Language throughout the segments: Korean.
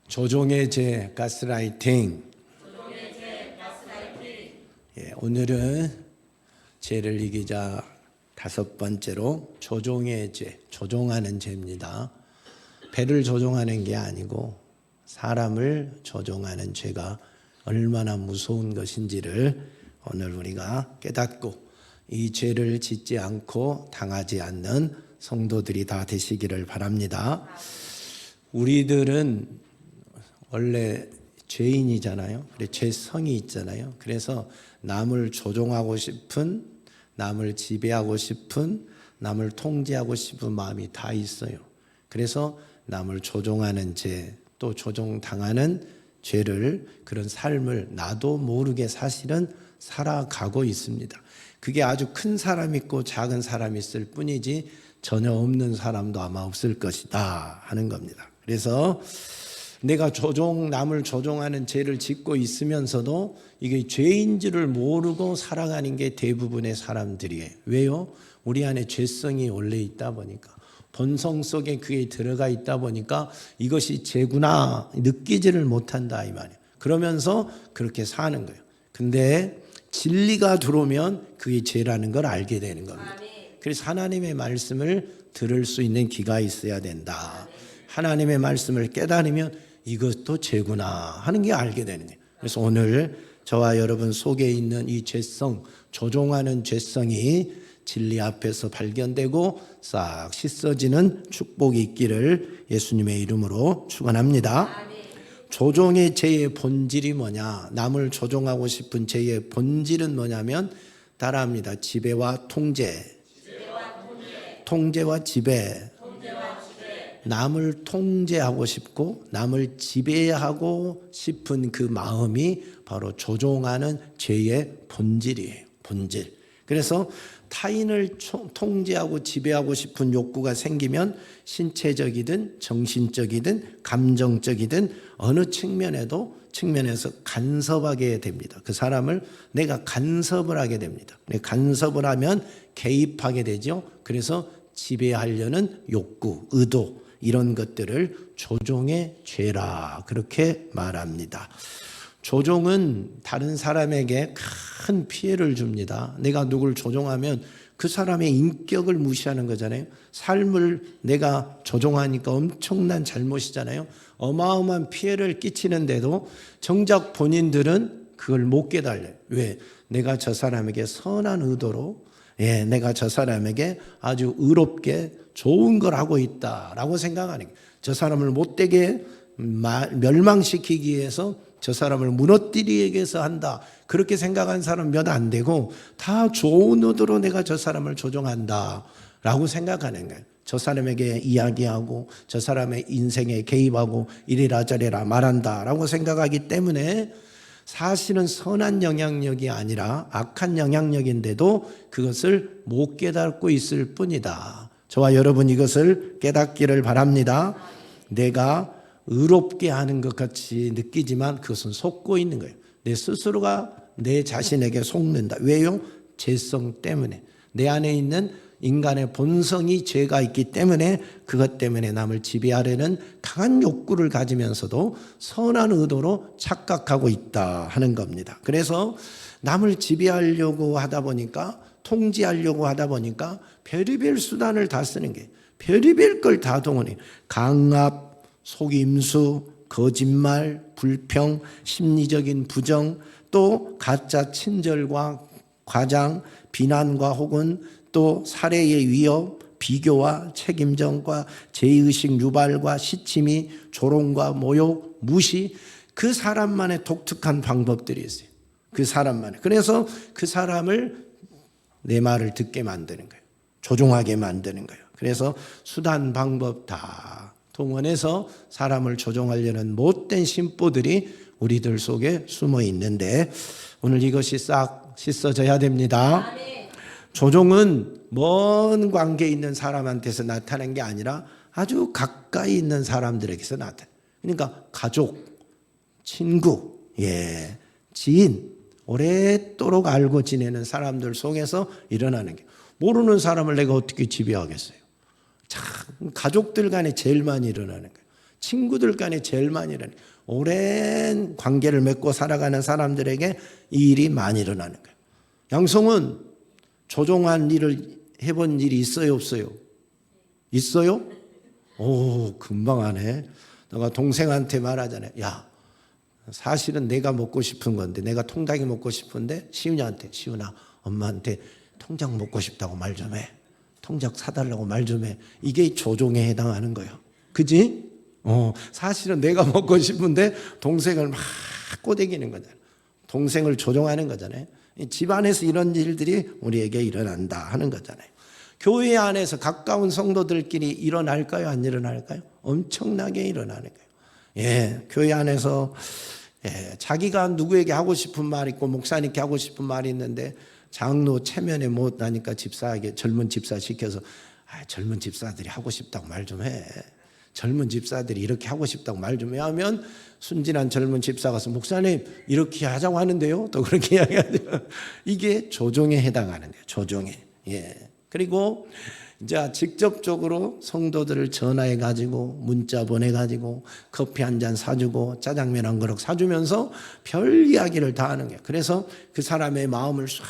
조종의 죄, 가스라이팅. 오늘은 죄를 이기자 5번째로 조종의 죄, 조종하는 죄입니다. 배를 조종하는 게 아니고 사람을 조종하는 죄가 얼마나 무서운 것인지를 오늘 우리가 깨닫고 이 죄를 짓지 않고 당하지 않는 성도들이 다 되시기를 바랍니다. 우리들은 원래 죄인이잖아요. 죄성이 있잖아요. 그래서 남을 조종하고 싶은, 남을 지배하고 싶은, 남을 통제하고 싶은 마음이 다 있어요. 그래서 남을 조종하는 죄, 또 조종당하는 죄를, 그런 삶을 나도 모르게 사실은 살아가고 있습니다. 그게 아주 큰 사람 있고 작은 사람 있을 뿐이지 전혀 없는 사람도 아마 없을 것이다 하는 겁니다. 그래서 내가 남을 조종하는 죄를 짓고 있으면서도 이게 죄인 줄을 모르고 살아가는 게 대부분의 사람들이에요. 왜요? 우리 안에 죄성이 원래 있다 보니까, 본성 속에 그게 들어가 있다 보니까 이것이 죄구나 느끼지를 못한다 이 말이에요. 그러면서 그렇게 사는 거예요. 근데 진리가 들어오면 그게 죄라는 걸 알게 되는 겁니다. 그래서 하나님의 말씀을 들을 수 있는 귀가 있어야 된다. 하나님의 말씀을 깨달으면 이것도 죄구나 하는 게 알게 되는 거예요. 그래서 오늘 저와 여러분 속에 있는 이 죄성, 조종하는 죄성이 진리 앞에서 발견되고 싹 씻어지는 축복이 있기를 예수님의 이름으로 축원합니다. 조종의 죄의 본질이 뭐냐? 남을 조종하고 싶은 죄의 본질은 뭐냐면 따라합니다. 지배와 통제. 통제와 지배. 남을 통제하고 싶고 남을 지배하고 싶은 그 마음이 바로 조종하는 죄의 본질이에요. 본질. 그래서 타인을 통제하고 지배하고 싶은 욕구가 생기면 신체적이든 정신적이든 감정적이든 어느 측면에서 간섭하게 됩니다. 그 사람을 내가 간섭을 하게 됩니다. 간섭을 하면 개입하게 되죠. 그래서 지배하려는 욕구, 의도, 이런 것들을 조종의 죄라 그렇게 말합니다. 조종은 다른 사람에게 큰 피해를 줍니다. 내가 누굴 조종하면 그 사람의 인격을 무시하는 거잖아요. 삶을 내가 조종하니까 엄청난 잘못이잖아요. 어마어마한 피해를 끼치는데도 정작 본인들은 그걸 못 깨달아요. 왜? 내가 저 사람에게 선한 의도로, 내가 저 사람에게 아주 의롭게 좋은 걸 하고 있다라고 생각하는 거예요. 저 사람을 못되게 멸망시키기 위해서, 저 사람을 무너뜨리기 위해서 한다. 그렇게 생각한 사람 몇 안 되고 다 좋은 의도로 내가 저 사람을 조종한다라고 생각하는 거예요. 저 사람에게 이야기하고 저 사람의 인생에 개입하고 이래라 저래라 말한다라고 생각하기 때문에 사실은 선한 영향력이 아니라 악한 영향력인데도 그것을 못 깨닫고 있을 뿐이다. 저와 여러분 이것을 깨닫기를 바랍니다. 내가 의롭게 하는 것 같이 느끼지만 그것은 속고 있는 거예요. 내 스스로가 내 자신에게 속는다. 왜요? 죄성 때문에. 내 안에 있는 인간의 본성이 죄가 있기 때문에 그것 때문에 남을 지배하려는 강한 욕구를 가지면서도 선한 의도로 착각하고 있다 하는 겁니다. 그래서 남을 지배하려고 하다 보니까, 통제하려고 하다 보니까 별의별 수단을 다 쓰는 게, 별의별 걸 다 동원해요. 강압, 속임수, 거짓말, 불평, 심리적인 부정, 또 가짜 친절과 과장, 비난과 혹은 또 살해의 위협, 비교와 책임전과 죄의식 유발과 시침이, 조롱과 모욕, 무시, 그 사람만의 독특한 방법들이 있어요. 그 사람만의. 그래서 그 사람을 내 말을 듣게 만드는 거예요. 조종하게 만드는 거예요. 그래서 수단, 방법 다 동원해서 사람을 조종하려는 못된 심보들이 우리들 속에 숨어 있는데 오늘 이것이 싹 씻어져야 됩니다. 조종은 먼 관계에 있는 사람한테서 나타나는 게 아니라 아주 가까이 있는 사람들에게서 나타나요. 그러니까 가족, 친구, 지인, 오랫도록 알고 지내는 사람들 속에서 일어나는 게, 모르는 사람을 내가 어떻게 지배하겠어요? 참 가족들 간에 제일 많이 일어나는 거예요. 친구들 간에 제일 많이 일어나요. 오랜 관계를 맺고 살아가는 사람들에게 이 일이 많이 일어나는 거예요. 양성은 조종한 일을 해본 일이 있어요, 없어요? 있어요? 오, 금방 하네. 내가 동생한테 말하잖아요. 야, 사실은 내가 먹고 싶은 건데, 내가 통닭이 먹고 싶은데 시훈이한테, 시훈아, 엄마한테 통닭 먹고 싶다고 말 좀 해. 통닭 사달라고 말 좀 해. 이게 조종에 해당하는 거예요. 그지? 사실은 내가 먹고 싶은데 동생을 막 꼬대기는 거잖아요. 동생을 조종하는 거잖아요. 집안에서 이런 일들이 우리에게 일어난다 하는 거잖아요. 교회 안에서 가까운 성도들끼리 일어날까요? 안 일어날까요? 엄청나게 일어나는 거예요. 예, 교회 안에서 자기가 누구에게 하고 싶은 말이 있고 목사님께 하고 싶은 말이 있는데 장로 체면에 못 하니까 집사에게 젊은 집사 시켜서 젊은 집사들이 하고 싶다고 말 좀 해. 젊은 집사들이 이렇게 하고 싶다고 말 좀 해 하면 순진한 젊은 집사가 가서 목사님 이렇게 하자고 하는데요. 또 그렇게 이야기하죠. 이게 조종에 해당하는 거예요. 조종에. 예. 그리고 이제 직접적으로 성도들을 전화해 가지고 문자 보내 가지고 커피 한 잔 사주고 짜장면 한 그릇 사주면서 별 이야기를 다 하는 거예요. 그래서 그 사람의 마음을 싹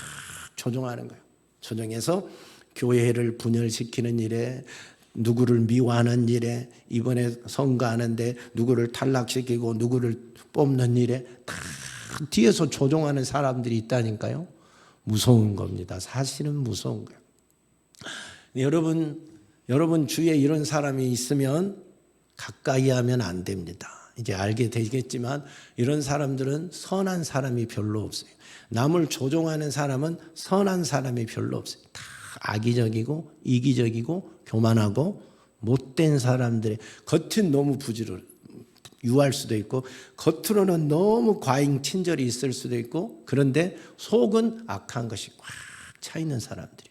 조종하는 거예요. 조종해서 교회를 분열시키는 일에, 누구를 미워하는 일에, 이번에 선거하는데 누구를 탈락시키고 누구를 뽑는 일에 다 뒤에서 조종하는 사람들이 있다니까요. 무서운 겁니다. 사실은 무서운 거예요. 여러분 주위에 이런 사람이 있으면 가까이 하면 안 됩니다. 이제 알게 되겠지만 이런 사람들은 선한 사람이 별로 없어요. 남을 조종하는 사람은 선한 사람이 별로 없어요. 다 악의적이고 이기적이고 교만하고 못된 사람들의 겉은 너무 부지런해 유할 수도 있고 겉으로는 너무 과잉 친절이 있을 수도 있고 그런데 속은 악한 것이 꽉 차 있는 사람들이에요.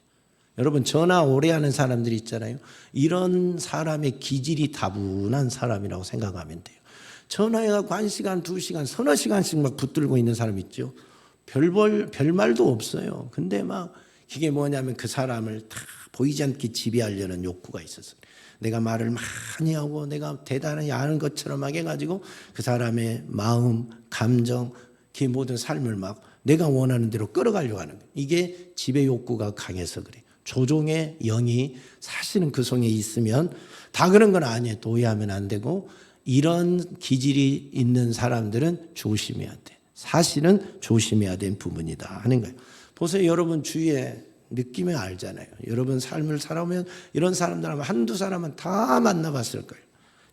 여러분 전화 오래 하는 사람들이 있잖아요. 이런 사람의 기질이 다분한 사람이라고 생각하면 돼요. 전화해가지고 1시간, 2시간, 서너 시간씩 막 붙들고 있는 사람 있죠. 별 말도 없어요. 근데 막 이게 뭐냐면 그 사람을 다 보이지 않게 지배하려는 욕구가 있었어요. 내가 말을 많이 하고 내가 대단히 아는 것처럼 하게 해가지고 그 사람의 마음, 감정, 그 모든 삶을 막 내가 원하는 대로 끌어가려고 하는 거예요. 이게 지배 욕구가 강해서 그래요. 조종의 영이 사실은 그 속에 있으면 다 그런 건 아니에요. 오해하면 안 되고 이런 기질이 있는 사람들은 조심해야 돼. 사실은 조심해야 되는 부분이다 하는 거예요. 보세요. 여러분 주위에 느끼면 알잖아요. 여러분 삶을 살아오면 이런 사람들 하면 한두 사람은 다 만나봤을 거예요.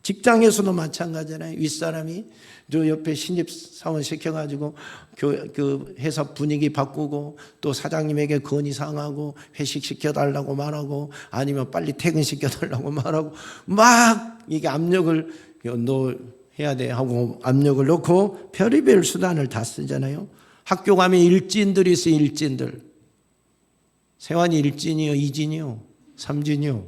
직장에서도 마찬가지잖아요. 윗사람이 저 옆에 신입사원 시켜가지고 그 회사 분위기 바꾸고 또 사장님에게 건의 상하고 회식 시켜달라고 말하고 아니면 빨리 퇴근시켜달라고 말하고 막 이게 압력을 너 해야 돼 하고 압력을 넣고 별의별 수단을 다 쓰잖아요. 학교 가면 일진들이 있어요. 일진들. 세환이 일진이요, 이진이요, 삼진이요.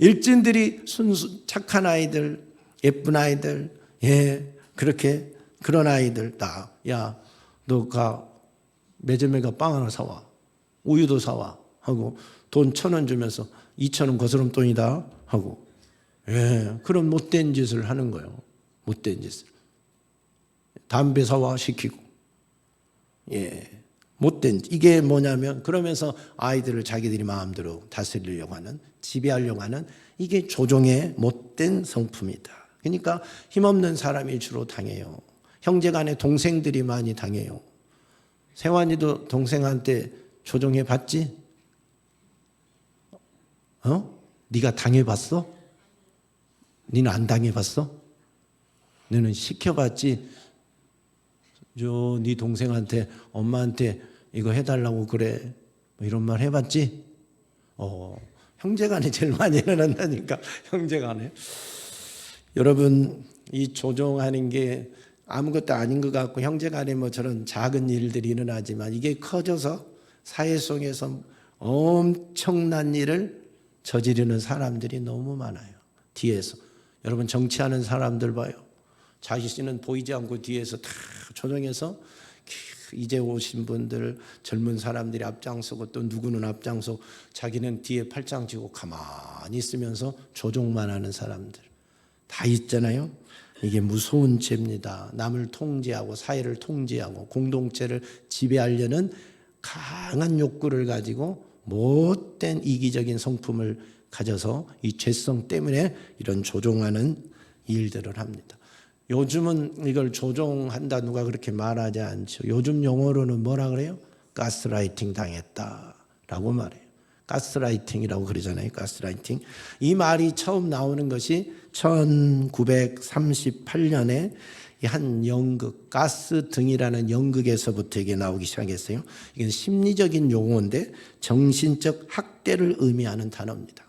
일진들이 순수 착한 아이들, 예쁜 아이들, 예 그렇게 그런 아이들 다 야 너 가 매점에 가 빵 하나 사와, 우유도 사와 하고 돈 1,000원 주면서 2,000원 거스름돈이다 하고 예 그런 못된 짓을 하는 거예요. 못된 짓을 담배 사와 시키고 예. 못된 이게 뭐냐면 그러면서 아이들을 자기들이 마음대로 다스리려고 하는 지배하려고 하는 이게 조종의 못된 성품이다. 그러니까 힘없는 사람이 주로 당해요. 형제간에 동생들이 많이 당해요. 세환이도 동생한테 조종해 봤지? 네가 당해봤어? 너는 안 당해봤어? 너는 시켜봤지? 네 동생한테 엄마한테 이거 해달라고 그래 뭐 이런 말 해봤지? 형제간에 제일 많이 일어난다니까. 형제간에 여러분 이 조종하는 게 아무것도 아닌 것 같고 형제간에 뭐 저런 작은 일들이 일어나지만 이게 커져서 사회 속에서 엄청난 일을 저지르는 사람들이 너무 많아요. 뒤에서 여러분 정치하는 사람들 봐요. 자신은 보이지 않고 뒤에서 다 조종해서 이제 오신 분들 젊은 사람들이 앞장서고 또 누구는 앞장서 자기는 뒤에 팔짱 쥐고 가만히 있으면서 조종만 하는 사람들 다 있잖아요. 이게 무서운 죄입니다. 남을 통제하고 사회를 통제하고 공동체를 지배하려는 강한 욕구를 가지고 못된 이기적인 성품을 가져서 이 죄성 때문에 이런 조종하는 일들을 합니다. 요즘은 이걸 조종한다 누가 그렇게 말하지 않죠. 요즘 용어로는 뭐라 그래요? 가스라이팅 당했다라고 말해요. 가스라이팅이라고 그러잖아요. 가스라이팅. 이 말이 처음 나오는 것이 1938년에 한 연극, 가스 등이라는 연극에서부터 이게 나오기 시작했어요. 이건 심리적인 용어인데 정신적 학대를 의미하는 단어입니다.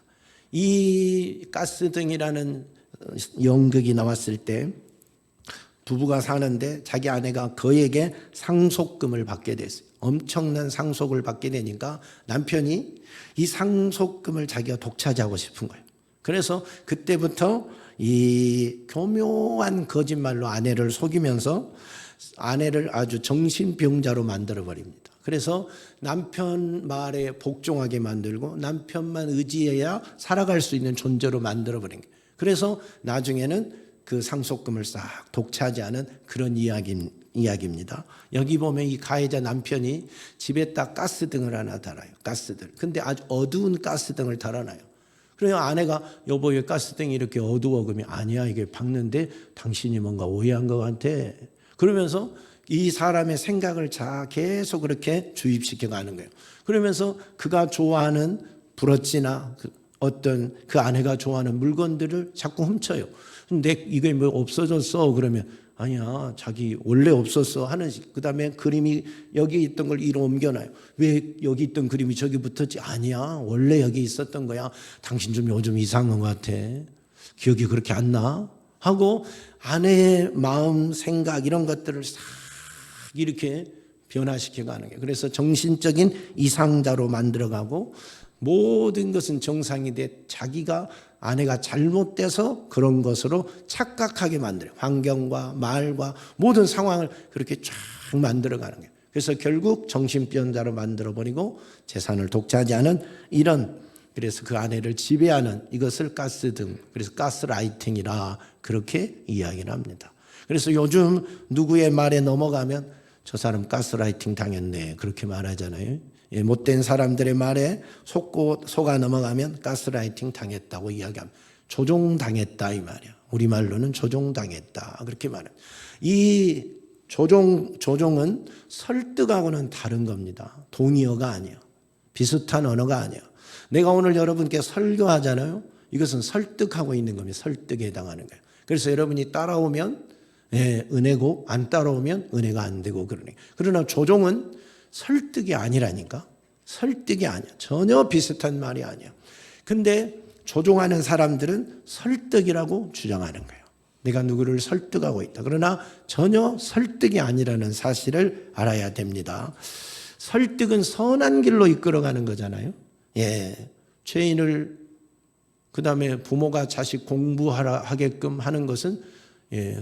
이 가스 등이라는 연극이 나왔을 때 부부가 사는데 자기 아내가 그에게 상속금을 받게 됐어요. 엄청난 상속을 받게 되니까 남편이 이 상속금을 자기가 독차지하고 싶은 거예요. 그래서 그때부터 이 교묘한 거짓말로 아내를 속이면서 아내를 아주 정신병자로 만들어 버립니다. 그래서 남편 말에 복종하게 만들고 남편만 의지해야 살아갈 수 있는 존재로 만들어 버린 거예요. 그래서 나중에는 그 상속금을 싹 독차지하는 그런 이야기입니다. 여기 보면 이 가해자 남편이 집에다 가스등을 하나 달아요. 가스등. 근데 아주 어두운 가스등을 달아놔요. 그래서 아내가 여보 왜 가스등이 이렇게 어두워? 그러면 아니야 이게 밝는데 당신이 뭔가 오해한 것 같아. 그러면서 이 사람의 생각을 계속 그렇게 주입시켜 가는 거예요. 그러면서 그가 좋아하는 브로치나 어떤 그 아내가 좋아하는 물건들을 자꾸 훔쳐요. 근데 이게 뭐 없어졌어? 그러면 아니야 자기 원래 없었어 하는 식. 그 다음에 그림이 여기 있던 걸 이로 옮겨놔요. 왜 여기 있던 그림이 저기 붙었지? 아니야 원래 여기 있었던 거야. 당신 좀 요즘 이상한 것 같아. 기억이 그렇게 안 나? 하고 아내의 마음 생각 이런 것들을 싹 이렇게 변화시켜 가는 거예요. 그래서 정신적인 이상자로 만들어가고 모든 것은 정상이 돼 자기가 아내가 잘못돼서 그런 것으로 착각하게 만들어요. 환경과 말과 모든 상황을 그렇게 쫙 만들어가는 거예요. 그래서 결국 정신병자로 만들어버리고 재산을 독차지하는 이런 그래서 그 아내를 지배하는 이것을 가스등 그래서 가스라이팅이라 그렇게 이야기를 합니다. 그래서 요즘 누구의 말에 넘어가면 저 사람 가스라이팅 당했네 그렇게 말하잖아요. 못된 사람들의 말에 속아 넘어가면 가스라이팅 당했다고 이야기합니다. 조종당했다 이 말이야. 우리말로는 조종당했다 그렇게 말합니다. 이 조종은 설득하고는 다른 겁니다. 동의어가 아니에요. 비슷한 언어가 아니에요. 내가 오늘 여러분께 설교하잖아요. 이것은 설득하고 있는 겁니다. 설득에 해당하는 거예요. 그래서 여러분이 따라오면 은혜고 안 따라오면 은혜가 안 되고 그러네. 그러나 조종은 설득이 아니라니까. 설득이 아니야. 전혀 비슷한 말이 아니야. 근데 조종하는 사람들은 설득이라고 주장하는 거예요. 내가 누구를 설득하고 있다. 그러나 전혀 설득이 아니라는 사실을 알아야 됩니다. 설득은 선한 길로 이끌어가는 거잖아요. 죄인을 그다음에 부모가 자식 공부하게끔 하는 것은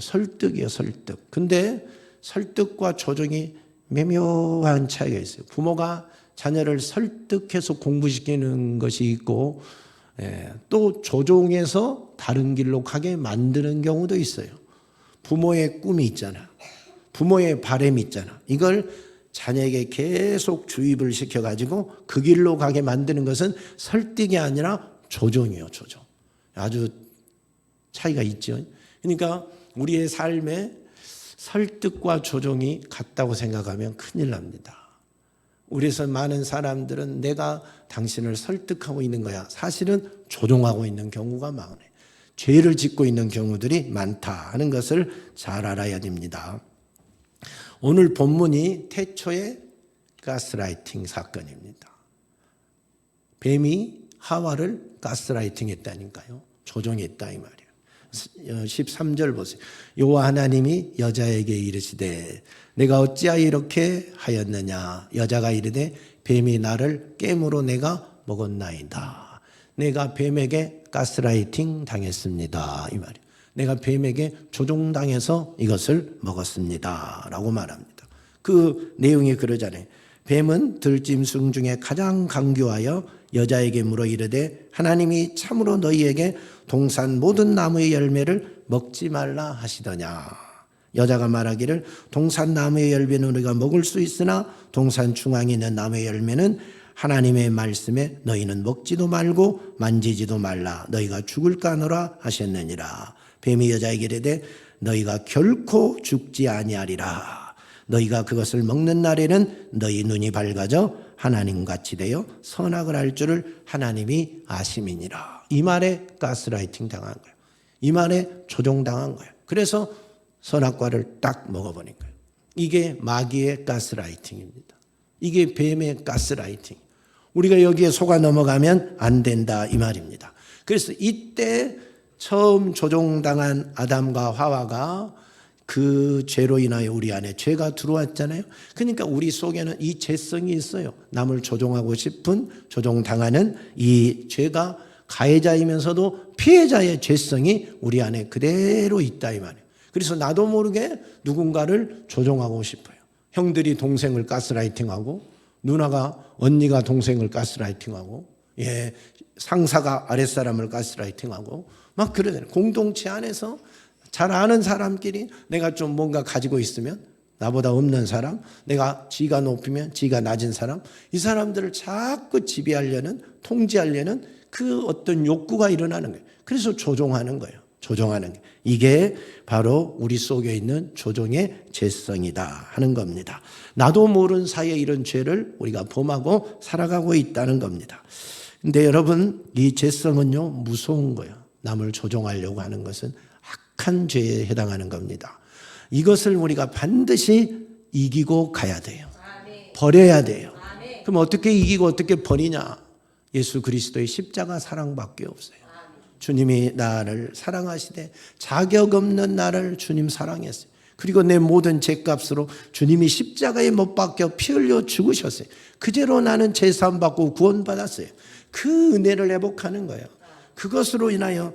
설득이에요. 설득. 근데 설득과 조종이 매묘한 차이가 있어요. 부모가 자녀를 설득해서 공부시키는 것이 있고 또 조종해서 다른 길로 가게 만드는 경우도 있어요. 부모의 꿈이 있잖아. 부모의 바람이 있잖아. 이걸 자녀에게 계속 주입을 시켜가지고 그 길로 가게 만드는 것은 설득이 아니라 조종이에요. 조종. 아주 차이가 있죠. 그러니까 우리의 삶에 설득과 조종이 같다고 생각하면 큰일 납니다. 우리에서 많은 사람들은 내가 당신을 설득하고 있는 거야. 사실은 조종하고 있는 경우가 많아요. 죄를 짓고 있는 경우들이 많다 하는 것을 잘 알아야 됩니다. 오늘 본문이 태초의 가스라이팅 사건입니다. 뱀이 하와를 가스라이팅 했다니까요. 조종했다 이 말이에요. 13절 보세요. 여호와 하나님이 여자에게 이르시되 내가 어찌하여 이렇게 하였느냐. 여자가 이르되 뱀이 나를 깨므로 내가 먹었나이다. 내가 뱀에게 가스라이팅 당했습니다. 이 말이에요. 내가 뱀에게 조종당해서 이것을 먹었습니다. 라고 말합니다. 그 내용이 그러잖아요. 뱀은 들짐승 중에 가장 강교하여 여자에게 물어 이르되 하나님이 참으로 너희에게 동산 모든 나무의 열매를 먹지 말라 하시더냐. 여자가 말하기를 동산 나무의 열매는 우리가 먹을 수 있으나 동산 중앙에 있는 나무의 열매는 하나님의 말씀에 너희는 먹지도 말고 만지지도 말라 너희가 죽을까 하노라 하셨느니라. 뱀이 여자에게 이르되 너희가 결코 죽지 아니하리라. 너희가 그것을 먹는 날에는 너희 눈이 밝아져 하나님같이 되어 선악을 알 줄을 하나님이 아심이니라. 이 말에 가스라이팅 당한 거예요. 이 말에 조종당한 거예요. 그래서 선악과를 딱 먹어버린 거예요. 이게 마귀의 가스라이팅입니다. 이게 뱀의 가스라이팅. 우리가 여기에 속아 넘어가면 안 된다 이 말입니다. 그래서 이때 처음 조종당한 아담과 하와가 그 죄로 인하여 우리 안에 죄가 들어왔잖아요. 그러니까 우리 속에는 이 죄성이 있어요. 남을 조종하고 싶은 조종당하는 이 죄가 가해자이면서도 피해자의 죄성이 우리 안에 그대로 있다 이 말이에요. 그래서 나도 모르게 누군가를 조종하고 싶어요. 형들이 동생을 가스라이팅하고 누나가 언니가 동생을 가스라이팅하고 상사가 아랫사람을 가스라이팅하고 막 그러잖아요. 공동체 안에서 잘 아는 사람끼리 내가 좀 뭔가 가지고 있으면 나보다 없는 사람, 내가 지가 높으면 지가 낮은 사람, 이 사람들을 자꾸 지배하려는, 통제하려는 그 어떤 욕구가 일어나는 거예요. 그래서 조종하는 거예요. 조종하는 게. 이게 바로 우리 속에 있는 조종의 죄성이다 하는 겁니다. 나도 모르는 사이에 이런 죄를 우리가 범하고 살아가고 있다는 겁니다. 근데 여러분, 이 죄성은요, 무서운 거예요. 남을 조종하려고 하는 것은 악한 죄에 해당하는 겁니다. 이것을 우리가 반드시 이기고 가야 돼요. 버려야 돼요. 그럼 어떻게 이기고 어떻게 버리냐? 예수 그리스도의 십자가 사랑밖에 없어요. 주님이 나를 사랑하시되 자격 없는 나를 주님 사랑했어요. 그리고 내 모든 죄값으로 주님이 십자가에 못 박혀 피 흘려 죽으셨어요. 그제로 나는 죄사함 받고 구원받았어요. 그 은혜를 회복하는 거예요. 그것으로 인하여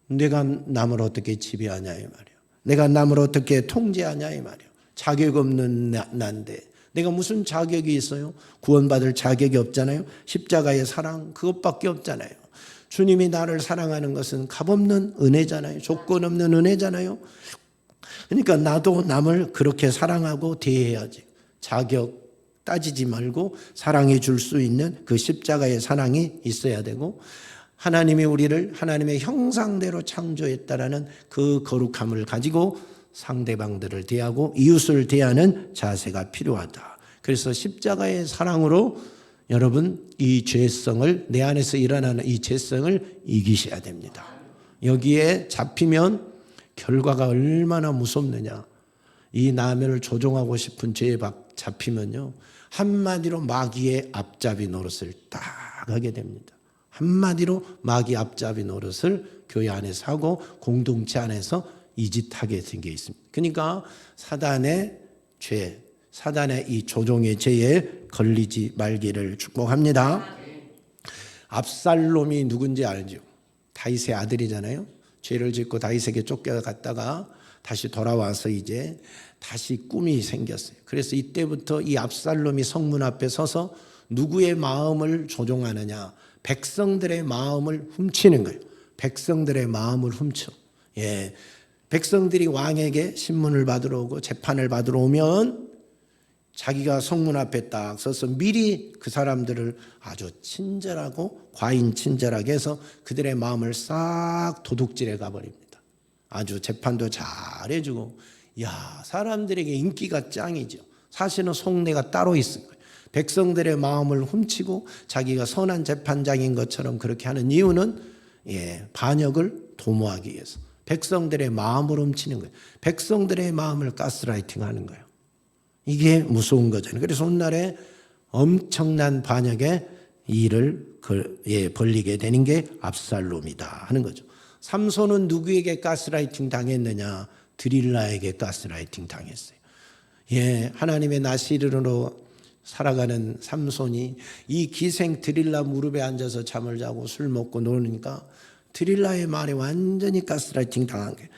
내가 남을 어떻게 지배하냐 이 말이에요. 내가 남을 어떻게 통제하냐 이 말이에요. 자격 없는 난데 내가 무슨 자격이 있어요? 구원받을 자격이 없잖아요. 십자가의 사랑 그것밖에 없잖아요. 주님이 나를 사랑하는 것은 값없는 은혜잖아요. 조건 없는 은혜잖아요. 그러니까 나도 남을 그렇게 사랑하고 대해야지. 자격 따지지 말고 사랑해 줄 수 있는 그 십자가의 사랑이 있어야 되고 하나님이 우리를 하나님의 형상대로 창조했다라는 그 거룩함을 가지고 상대방들을 대하고 이웃을 대하는 자세가 필요하다. 그래서 십자가의 사랑으로 여러분 이 죄성을 내 안에서 일어나는 이 죄성을 이기셔야 됩니다. 여기에 잡히면 결과가 얼마나 무섭느냐. 이 남을 조종하고 싶은 죄에 잡히면요. 한마디로 마귀의 앞잡이 노릇을 딱 하게 됩니다. 한마디로 마귀 앞잡이 노릇을 교회 안에서 하고 공동체 안에서 이 짓 하게 된 게 있습니다. 그러니까 사단의 죄, 사단의 이 조종의 죄에 걸리지 말기를 축복합니다. 압살롬이 누군지 알죠? 다윗의 아들이잖아요. 죄를 짓고 다윗에게 쫓겨갔다가 다시 돌아와서 이제 다시 꿈이 생겼어요. 그래서 이때부터 이 압살롬이 성문 앞에 서서 누구의 마음을 조종하느냐? 백성들의 마음을 훔치는 거예요. 백성들의 마음을 훔쳐. 백성들이 왕에게 신문을 받으러 오고 재판을 받으러 오면 자기가 성문 앞에 딱 서서 미리 그 사람들을 아주 친절하고 과인 친절하게 해서 그들의 마음을 싹 도둑질해 가버립니다. 아주 재판도 잘 해주고 사람들에게 인기가 짱이죠. 사실은 속내가 따로 있을 거예요. 백성들의 마음을 훔치고 자기가 선한 재판장인 것처럼 그렇게 하는 이유는 반역을 도모하기 위해서 백성들의 마음을 훔치는 거예요. 백성들의 마음을 가스라이팅 하는 거예요. 이게 무서운 거잖아요. 그래서 오늘날에 엄청난 반역의 일을 벌리게 되는 게 압살롬이다 하는 거죠. 삼손은 누구에게 가스라이팅 당했느냐? 드릴라에게 가스라이팅 당했어요. 하나님의 나시린으로 살아가는 삼손이 이 기생 드릴라 무릎에 앉아서 잠을 자고 술 먹고 노니까 드릴라의 말에 완전히 가스라이팅 당한 게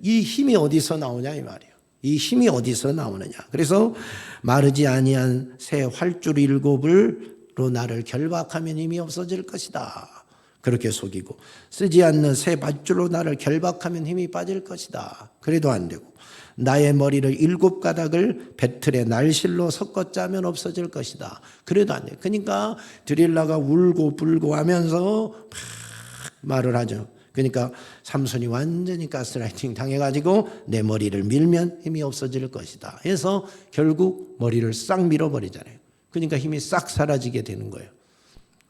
이 힘이 어디서 나오냐 이 말이에요. 이 힘이 어디서 나오느냐. 그래서 마르지 아니한 새 활줄 7을로 나를 결박하면 힘이 없어질 것이다. 그렇게 속이고, 쓰지 않는 새 밧줄로 나를 결박하면 힘이 빠질 것이다. 그래도 안 되고, 나의 머리를 7가닥을 배틀의 날실로 섞어 짜면 없어질 것이다. 그래도 안 돼. 그러니까 드릴라가 울고 불고 하면서 막 말을 하죠. 그러니까 삼손이 완전히 가스라이팅 당해가지고 내 머리를 밀면 힘이 없어질 것이다. 해서 결국 머리를 싹 밀어버리잖아요. 그러니까 힘이 싹 사라지게 되는 거예요.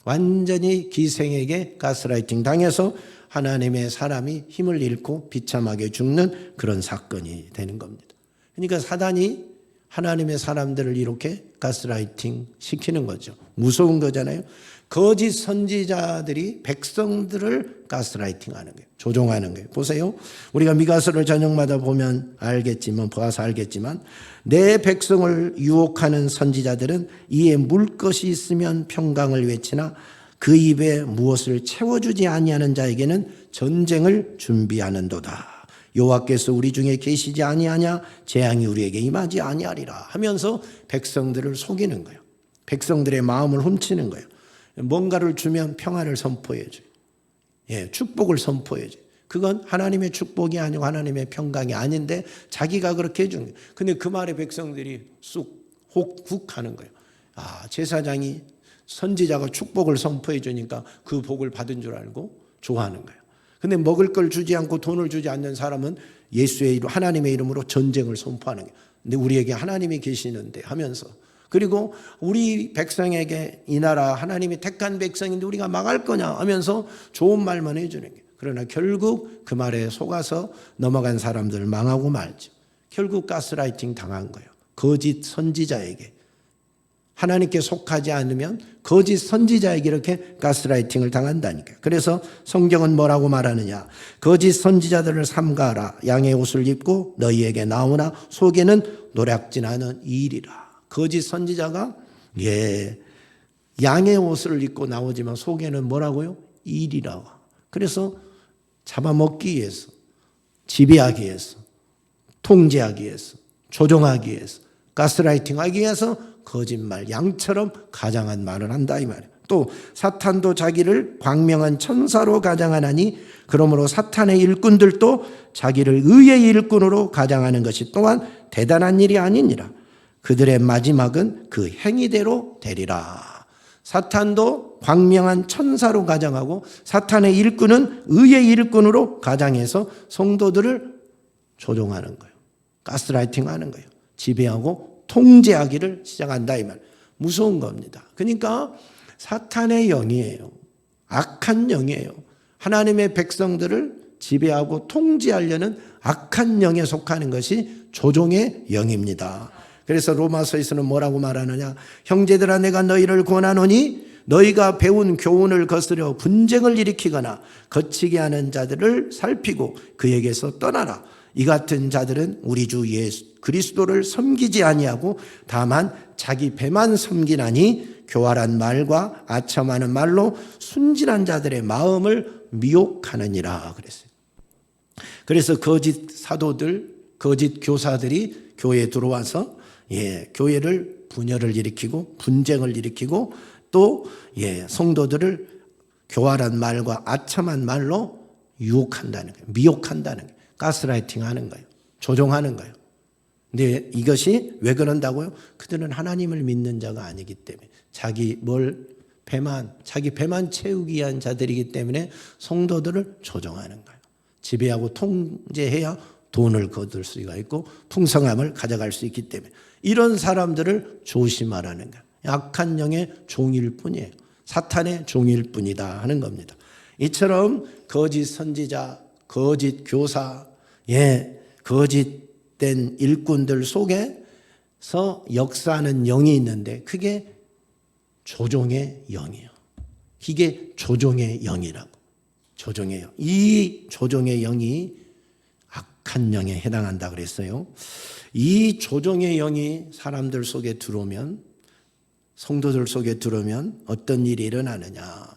완전히 기생에게 가스라이팅 당해서 하나님의 사람이 힘을 잃고 비참하게 죽는 그런 사건이 되는 겁니다. 그러니까 사단이 하나님의 사람들을 이렇게 가스라이팅 시키는 거죠. 무서운 거잖아요. 거짓 선지자들이 백성들을 가스라이팅 하는 거예요. 조종하는 거예요. 보세요. 우리가 미가서를 저녁마다 보면 알겠지만, 봐서 알겠지만, 내 백성을 유혹하는 선지자들은 이에 물 것이 있으면 평강을 외치나 그 입에 무엇을 채워주지 아니하는 자에게는 전쟁을 준비하는도다. 여호와께서 우리 중에 계시지 아니하냐? 재앙이 우리에게 임하지 아니하리라 하면서 백성들을 속이는 거예요. 백성들의 마음을 훔치는 거예요. 뭔가를 주면 평화를 선포해줘요. 축복을 선포해줘요. 그건 하나님의 축복이 아니고 하나님의 평강이 아닌데 자기가 그렇게 해준 거예요. 근데 그 말에 백성들이 훅 하는 거예요. 제사장이 선지자가 축복을 선포해 주니까 그 복을 받은 줄 알고 좋아하는 거예요. 근데 먹을 걸 주지 않고 돈을 주지 않는 사람은 예수의 이름, 하나님의 이름으로 전쟁을 선포하는 거예요. 근데 우리에게 하나님이 계시는데 하면서, 그리고 우리 백성에게 이 나라 하나님이 택한 백성인데 우리가 망할 거냐 하면서 좋은 말만 해주는 거예요. 그러나 결국 그 말에 속아서 넘어간 사람들 망하고 말죠. 결국 가스라이팅 당한 거예요. 거짓 선지자에게. 하나님께 속하지 않으면 거짓 선지자에게 이렇게 가스라이팅을 당한다니까요. 그래서 성경은 뭐라고 말하느냐. 거짓 선지자들을 삼가하라. 양의 옷을 입고 너희에게 나오나 속에는 노략질하는 이일이라. 거짓 선지자가 양의 옷을 입고 나오지만 속에는 뭐라고요? 이일이라고. 그래서 잡아먹기 위해서, 지배하기 위해서, 통제하기 위해서, 조종하기 위해서, 가스라이팅하기 위해서 거짓말, 양처럼 가장한 말을 한다 이 말이에요. 또 사탄도 자기를 광명한 천사로 가장하나니 그러므로 사탄의 일꾼들도 자기를 의의 일꾼으로 가장하는 것이 또한 대단한 일이 아니니라. 그들의 마지막은 그 행위대로 되리라. 사탄도 광명한 천사로 가장하고 사탄의 일꾼은 의의 일꾼으로 가장해서 성도들을 조종하는 거예요. 가스라이팅하는 거예요. 지배하고 통제하기를 시작한다 이 말. 무서운 겁니다. 그러니까 사탄의 영이에요. 악한 영이에요. 하나님의 백성들을 지배하고 통제하려는 악한 영에 속하는 것이 조종의 영입니다. 그래서 로마서에서는 뭐라고 말하느냐. 형제들아 내가 너희를 권하노니 너희가 배운 교훈을 거스려 분쟁을 일으키거나 거치게 하는 자들을 살피고 그에게서 떠나라. 이 같은 자들은 우리 주 예수 그리스도를 섬기지 아니하고 다만 자기 배만 섬기나니 교활한 말과 아첨하는 말로 순진한 자들의 마음을 미혹하느니라 그랬어요. 그래서 거짓 사도들, 거짓 교사들이 교회에 들어와서 교회를 분열을 일으키고 분쟁을 일으키고 또 성도들을 교활한 말과 아첨한 말로 유혹한다는 거예요. 미혹한다는 거예요. 가스라이팅 하는 거예요. 조종하는 거예요. 근데 이것이 왜 그런다고요? 그들은 하나님을 믿는 자가 아니기 때문에 자기 배만 채우기 위한 자들이기 때문에 성도들을 조종하는 거예요. 지배하고 통제해야 돈을 거둘 수가 있고 풍성함을 가져갈 수 있기 때문에 이런 사람들을 조심하라는 거예요. 악한 영의 종일 뿐이에요. 사탄의 종일 뿐이다 하는 겁니다. 이처럼 거짓 선지자, 거짓 교사, 거짓된 일꾼들 속에서 역사하는 영이 있는데 그게 조종의 영이에요. 이게 조종의 영이라고. 조종의 영. 이 조종의 영이 악한 영에 해당한다 그랬어요. 이 조종의 영이 사람들 속에 들어오면, 성도들 속에 들어오면 어떤 일이 일어나느냐.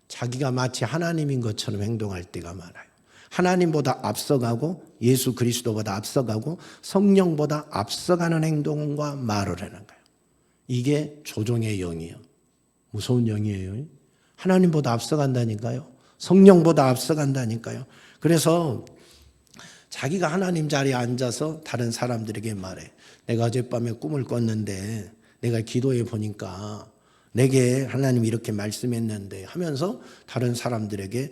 자기가 마치 하나님인 것처럼 행동할 때가 많아요. 하나님보다 앞서가고 예수 그리스도보다 앞서가고 성령보다 앞서가는 행동과 말을 하는 거예요. 이게 조종의 영이에요. 무서운 영이에요. 하나님보다 앞서간다니까요. 성령보다 앞서간다니까요. 그래서 자기가 하나님 자리에 앉아서 다른 사람들에게 말해. 내가 어젯밤에 꿈을 꿨는데 내가 기도해 보니까 내게 하나님이 이렇게 말씀했는데 하면서 다른 사람들에게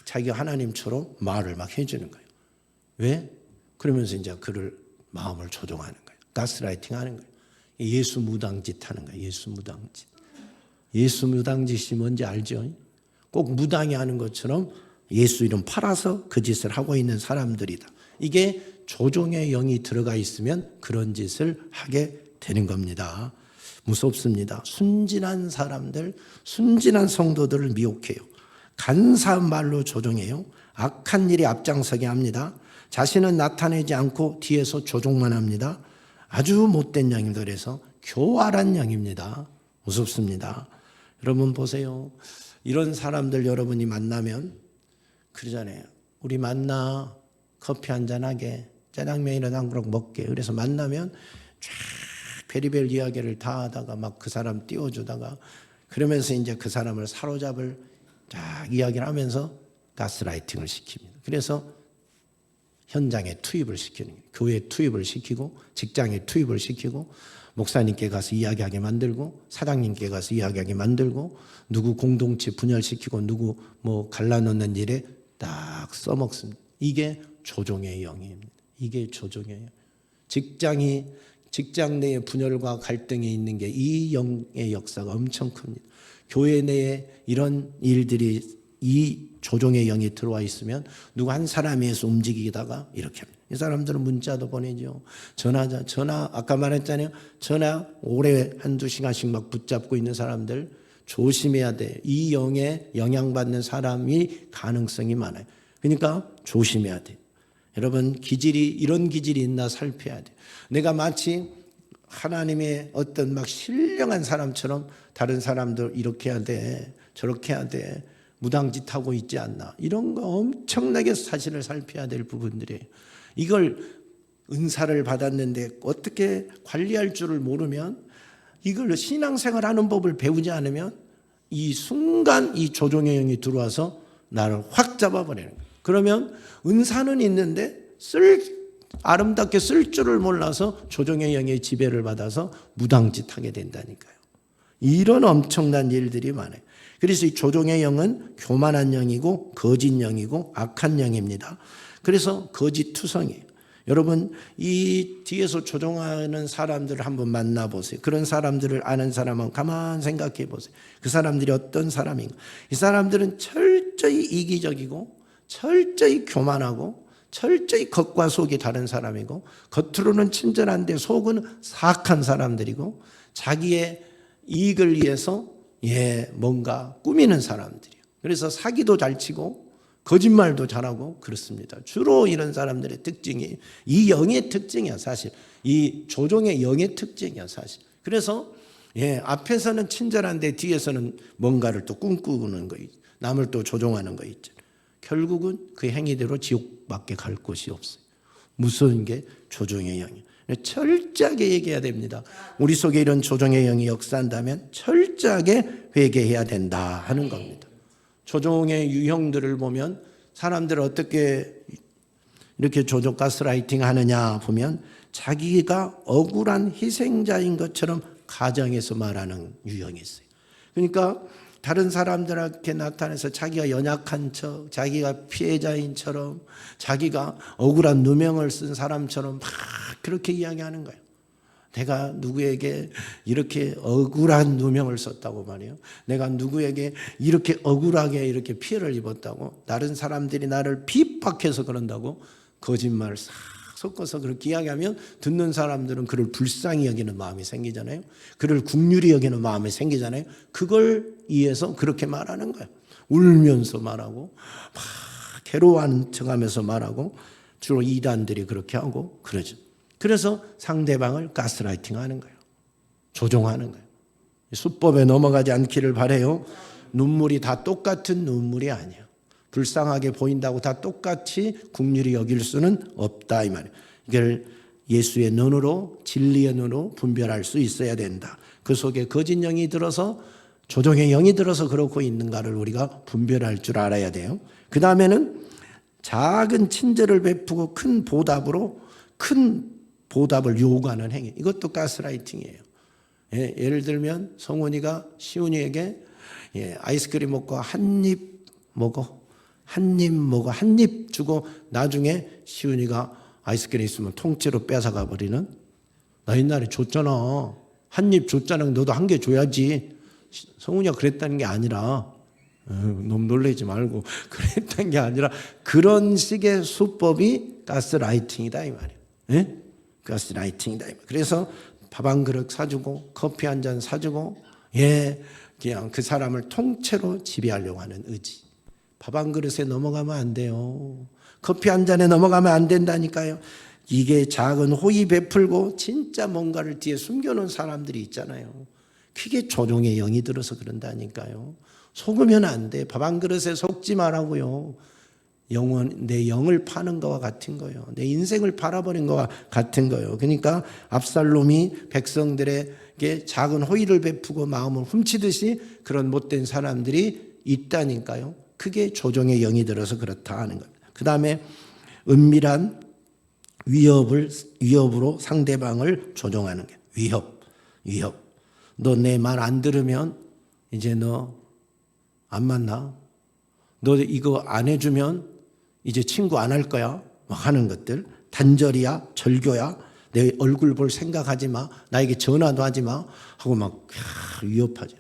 자기가 하나님처럼 말을 막 해주는 거예요. 왜? 그러면서 이제 그를 마음을 조종하는 거예요. 가스라이팅 하는 거예요. 예수 무당짓 하는 거예요. 예수 무당짓. 예수 무당짓이 뭔지 알죠? 꼭 무당이 하는 것처럼 예수 이름 팔아서 그 짓을 하고 있는 사람들이다. 이게 조종의 영이 들어가 있으면 그런 짓을 하게 되는 겁니다. 무섭습니다. 순진한 사람들, 순진한 성도들을 미혹해요. 간사한 말로 조종해요. 악한 일에 앞장서게 합니다. 자신은 나타내지 않고 뒤에서 조종만 합니다. 아주 못된 영입니다. 그래서 교활한 영입니다. 무섭습니다. 여러분 보세요. 이런 사람들 여러분이 만나면 그러잖아요. 우리 만나 커피 한잔하게 짜장면이라도 한 그릇 먹게. 그래서 만나면 쫙 베리벨 이야기를 다 하다가 막 그 사람 띄워주다가 그러면서 이제 그 사람을 사로잡을 쫙 이야기를 하면서 가스라이팅을 시킵니다. 그래서 현장에 투입을 시키는 거예요. 교회에 투입을 시키고 직장에 투입을 시키고 목사님께 가서 이야기하게 만들고 사장님께 가서 이야기하게 만들고 누구 공동체 분열시키고 누구 뭐 갈라놓는 일에 딱 써먹습니다. 이게 조종의 영입니다. 이게 조종의 영. 직장 내에 분열과 갈등이 있는 게 이 영의 역사가 엄청 큽니다. 교회 내에 이런 일들이 이 조종의 영이 들어와 있으면 누구 한 사람에서 움직이다가 이렇게 합니다. 이 사람들은 문자도 보내죠. 전화 아까 말했잖아요. 전화 오래 한두 시간씩 막 붙잡고 있는 사람들 조심해야 돼. 이 영에 영향받는 사람이 가능성이 많아요. 그러니까 조심해야 돼. 여러분 이런 기질이 있나 살펴야 돼. 내가 마치 하나님의 어떤 막 신령한 사람처럼 다른 사람들 이렇게 해야 돼. 저렇게 해야 돼. 무당짓하고 있지 않나. 이런 거 엄청나게 사실을 살펴야 될 부분들이에요. 이걸 은사를 받았는데 어떻게 관리할 줄을 모르면 이걸 신앙생활 하는 법을 배우지 않으면 이 순간 이 조종의 영이 들어와서 나를 확 잡아버리는 거예요. 그러면 은사는 있는데 아름답게 쓸 줄을 몰라서 조종의 영의 지배를 받아서 무당짓하게 된다니까요. 이런 엄청난 일들이 많아요. 그래서 이 조종의 영은 교만한 영이고 거짓 영이고 악한 영입니다. 그래서 거짓 투성이에요. 여러분 이 뒤에서 조종하는 사람들을 한번 만나보세요. 그런 사람들을 아는 사람은 가만 생각해 보세요. 그 사람들이 어떤 사람인가. 이 사람들은 철저히 이기적이고 철저히 교만하고 철저히 겉과 속이 다른 사람이고 겉으로는 친절한데 속은 사악한 사람들이고 자기의 이익을 위해서 뭔가 꾸미는 사람들이에요. 그래서 사기도 잘 치고 거짓말도 잘하고 그렇습니다. 주로 이런 사람들의 특징이 이 영의 특징이야 사실. 이 조종의 영의 특징이야 사실. 그래서 앞에서는 친절한데 뒤에서는 뭔가를 또 꿈꾸는 거 있죠. 남을 또 조종하는 거 있죠. 결국은 그 행위대로 지옥밖에 갈 곳이 없어요. 무서운 게 조종의 영이에요. 철저하게 얘기해야 됩니다. 우리 속에 이런 조종의 영이 역사한다면 철저하게 회개해야 된다 하는 겁니다. 조종의 유형들을 보면 사람들을 어떻게 이렇게 조종 가스라이팅 하느냐 보면 자기가 억울한 희생자인 것처럼 가정에서 말하는 유형이 있어요. 그러니까 다른 사람들에게 나타나서 자기가 연약한 척, 자기가 피해자인처럼, 자기가 억울한 누명을 쓴 사람처럼 막 그렇게 이야기하는 거예요. 내가 누구에게 이렇게 억울한 누명을 썼다고 말이에요. 내가 누구에게 이렇게 억울하게 이렇게 피해를 입었다고. 다른 사람들이 나를 핍박해서 그런다고 거짓말을 싹 섞어서 그렇게 이야기하면 듣는 사람들은 그를 불쌍히 여기는 마음이 생기잖아요. 그를 국률이 여기는 마음이 생기잖아요. 그걸 이해해서 그렇게 말하는 거예요. 울면서 말하고 막 괴로워하는 척하면서 말하고 주로 이단들이 그렇게 하고 그러죠. 그래서 상대방을 가스라이팅하는 거예요. 조종하는 거예요. 수법에 넘어가지 않기를 바라요. 눈물이 다 똑같은 눈물이 아니에요. 불쌍하게 보인다고 다 똑같이 긍휼히 여길 수는 없다 이 말이에요. 이걸 예수의 눈으로, 진리의 눈으로 분별할 수 있어야 된다. 그 속에 거짓 영이 들어서, 조종의 영이 들어서 그렇고 있는가를 우리가 분별할 줄 알아야 돼요. 그 다음에는 작은 친절을 베푸고 큰 보답을 요구하는 행위. 이것도 가스라이팅이에요. 예를 들면 성훈이가 시훈이에게 아이스크림 먹고 한 입 주고 나중에 시훈이가 아이스크림 있으면 통째로 뺏어가 버리는. 나 옛날에 줬잖아. 한 입 줬잖아. 너도 한 개 줘야지. 성훈이가 그랬다는 게 아니라, 너무 놀라지 말고, 그랬다는 게 아니라 그런 식의 수법이 가스라이팅이다 이 말이에요. 예? 가스라이팅이다. 그래서 밥 한 그릇 사주고 커피 한 잔 사주고 그냥 그 사람을 통째로 지배하려고 하는 의지. 밥 한 그릇에 넘어가면 안 돼요. 커피 한 잔에 넘어가면 안 된다니까요. 이게 작은 호의 베풀고 진짜 뭔가를 뒤에 숨겨놓은 사람들이 있잖아요. 그게 조종의 영이 들어서 그런다니까요. 속으면 안 돼. 밥 한 그릇에 속지 말라고요. 내 영을 파는 거와 같은 거예요. 내 인생을 팔아버린 거와 같은 거예요. 그러니까 압살롬이 백성들에게 작은 호의를 베푸고 마음을 훔치듯이 그런 못된 사람들이 있다니까요. 그게 조종의 영이 들어서 그렇다 하는 겁니다. 그 다음에 은밀한 위협으로 상대방을 조종하는 게 위협. 너 내 말 안 들으면 이제 너 안 만나. 너 이거 안 해주면 이제 친구 안 할 거야. 막 하는 것들. 단절이야, 절교야. 내 얼굴 볼 생각하지 마. 나에게 전화도 하지 마. 하고 막 위협하지.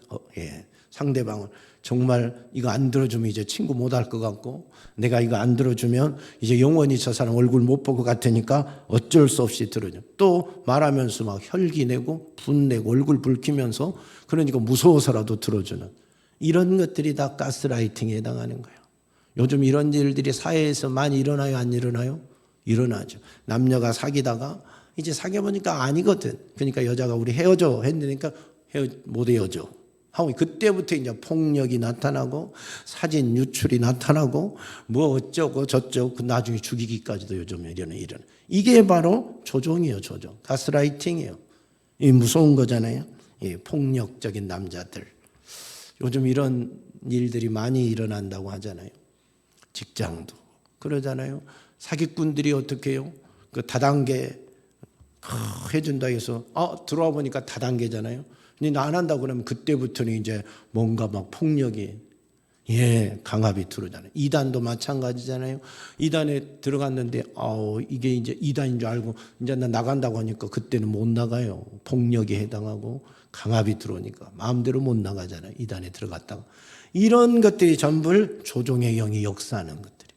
상대방을 정말 이거 안 들어주면 이제 친구 못 할 것 같고, 내가 이거 안 들어주면 이제 영원히 저 사람 얼굴 못 볼 것 같으니까 어쩔 수 없이 들어줘. 또 말하면서 막 혈기 내고 분내고 얼굴 붉히면서, 그러니까 무서워서라도 들어주는 이런 것들이 다 가스라이팅에 해당하는 거예요. 요즘 이런 일들이 사회에서 많이 일어나요, 안 일어나요? 일어나죠. 남녀가 사귀다가 이제 사귀어보니까 아니거든. 그러니까 여자가 우리 헤어져 했으니까 못 헤어져 하고, 그때부터 이제 폭력이 나타나고 사진 유출이 나타나고 뭐 어쩌고 저쩌고 나중에 죽이기까지도 요즘 이러는 이게 바로 조종이에요. 조종. 가스라이팅이에요. 이 무서운 거잖아요. 폭력적인 남자들. 요즘 이런 일들이 많이 일어난다고 하잖아요. 직장도 그러잖아요. 사기꾼들이 어떻게 해요? 그 다단계 해준다 해서 들어와 보니까 다단계잖아요. 근데 나 안 한다고 그러면 그때부터는 이제 뭔가 막 폭력이 강압이 들어오잖아요. 2단도 마찬가지잖아요. 2단에 들어갔는데 이게 이제 2단인 줄 알고 이제 나 나간다고 하니까 그때는 못 나가요. 폭력에 해당하고 강압이 들어오니까 마음대로 못 나가잖아요. 2단에 들어갔다가. 이런 것들이 전부 조종의 영이 역사하는 것들이에요.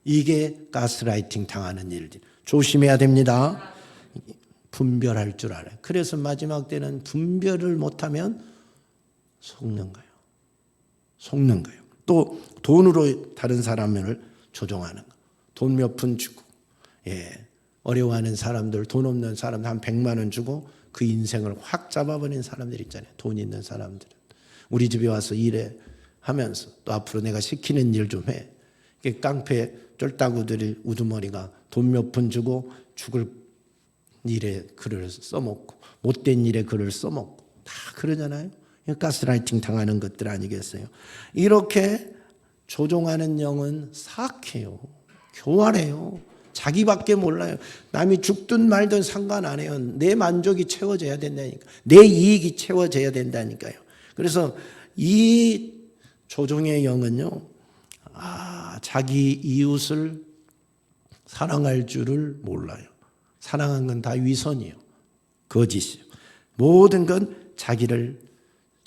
이게 가스라이팅 당하는 일들. 조심해야 됩니다. 분별할 줄 알아요. 그래서 마지막 때는 분별을 못하면 속는 거예요. 또 돈으로 다른 사람을 조종하는 거. 돈 몇 푼 주고 어려워하는 사람들, 돈 없는 사람 한 100만 원 주고 그 인생을 확 잡아버린 사람들 있잖아요. 돈 있는 사람들은. 우리 집에 와서 일해 하면서 또 앞으로 내가 시키는 일 좀 해. 깡패 쫄따구들이 우두머리가 돈 몇 푼 주고 죽을 일에 글을 써먹고 못된 일에 글을 써먹고 다 그러잖아요. 가스라이팅 당하는 것들 아니겠어요? 이렇게 조종하는 영은 사악해요. 교활해요. 자기밖에 몰라요. 남이 죽든 말든 상관 안 해요. 내 만족이 채워져야 된다니까. 내 이익이 채워져야 된다니까요. 그래서 이 조종의 영은요, 자기 이웃을 사랑할 줄을 몰라요. 사랑한 건 다 위선이에요. 거짓이에요. 모든 건 자기를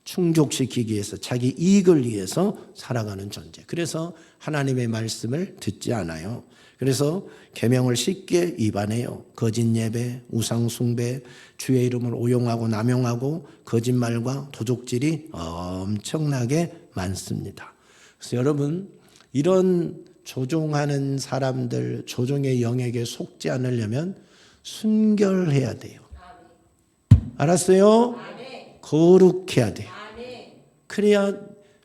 충족시키기 위해서, 자기 이익을 위해서 살아가는 존재. 그래서 하나님의 말씀을 듣지 않아요. 그래서 계명을 쉽게 위반해요. 거짓 예배, 우상 숭배, 주의 이름을 오용하고 남용하고 거짓말과 도적질이 엄청나게 많습니다. 그래서 여러분, 이런 조종하는 사람들, 조종의 영에게 속지 않으려면 순결해야 돼요. 알았어요? 거룩해야 돼요. 그래야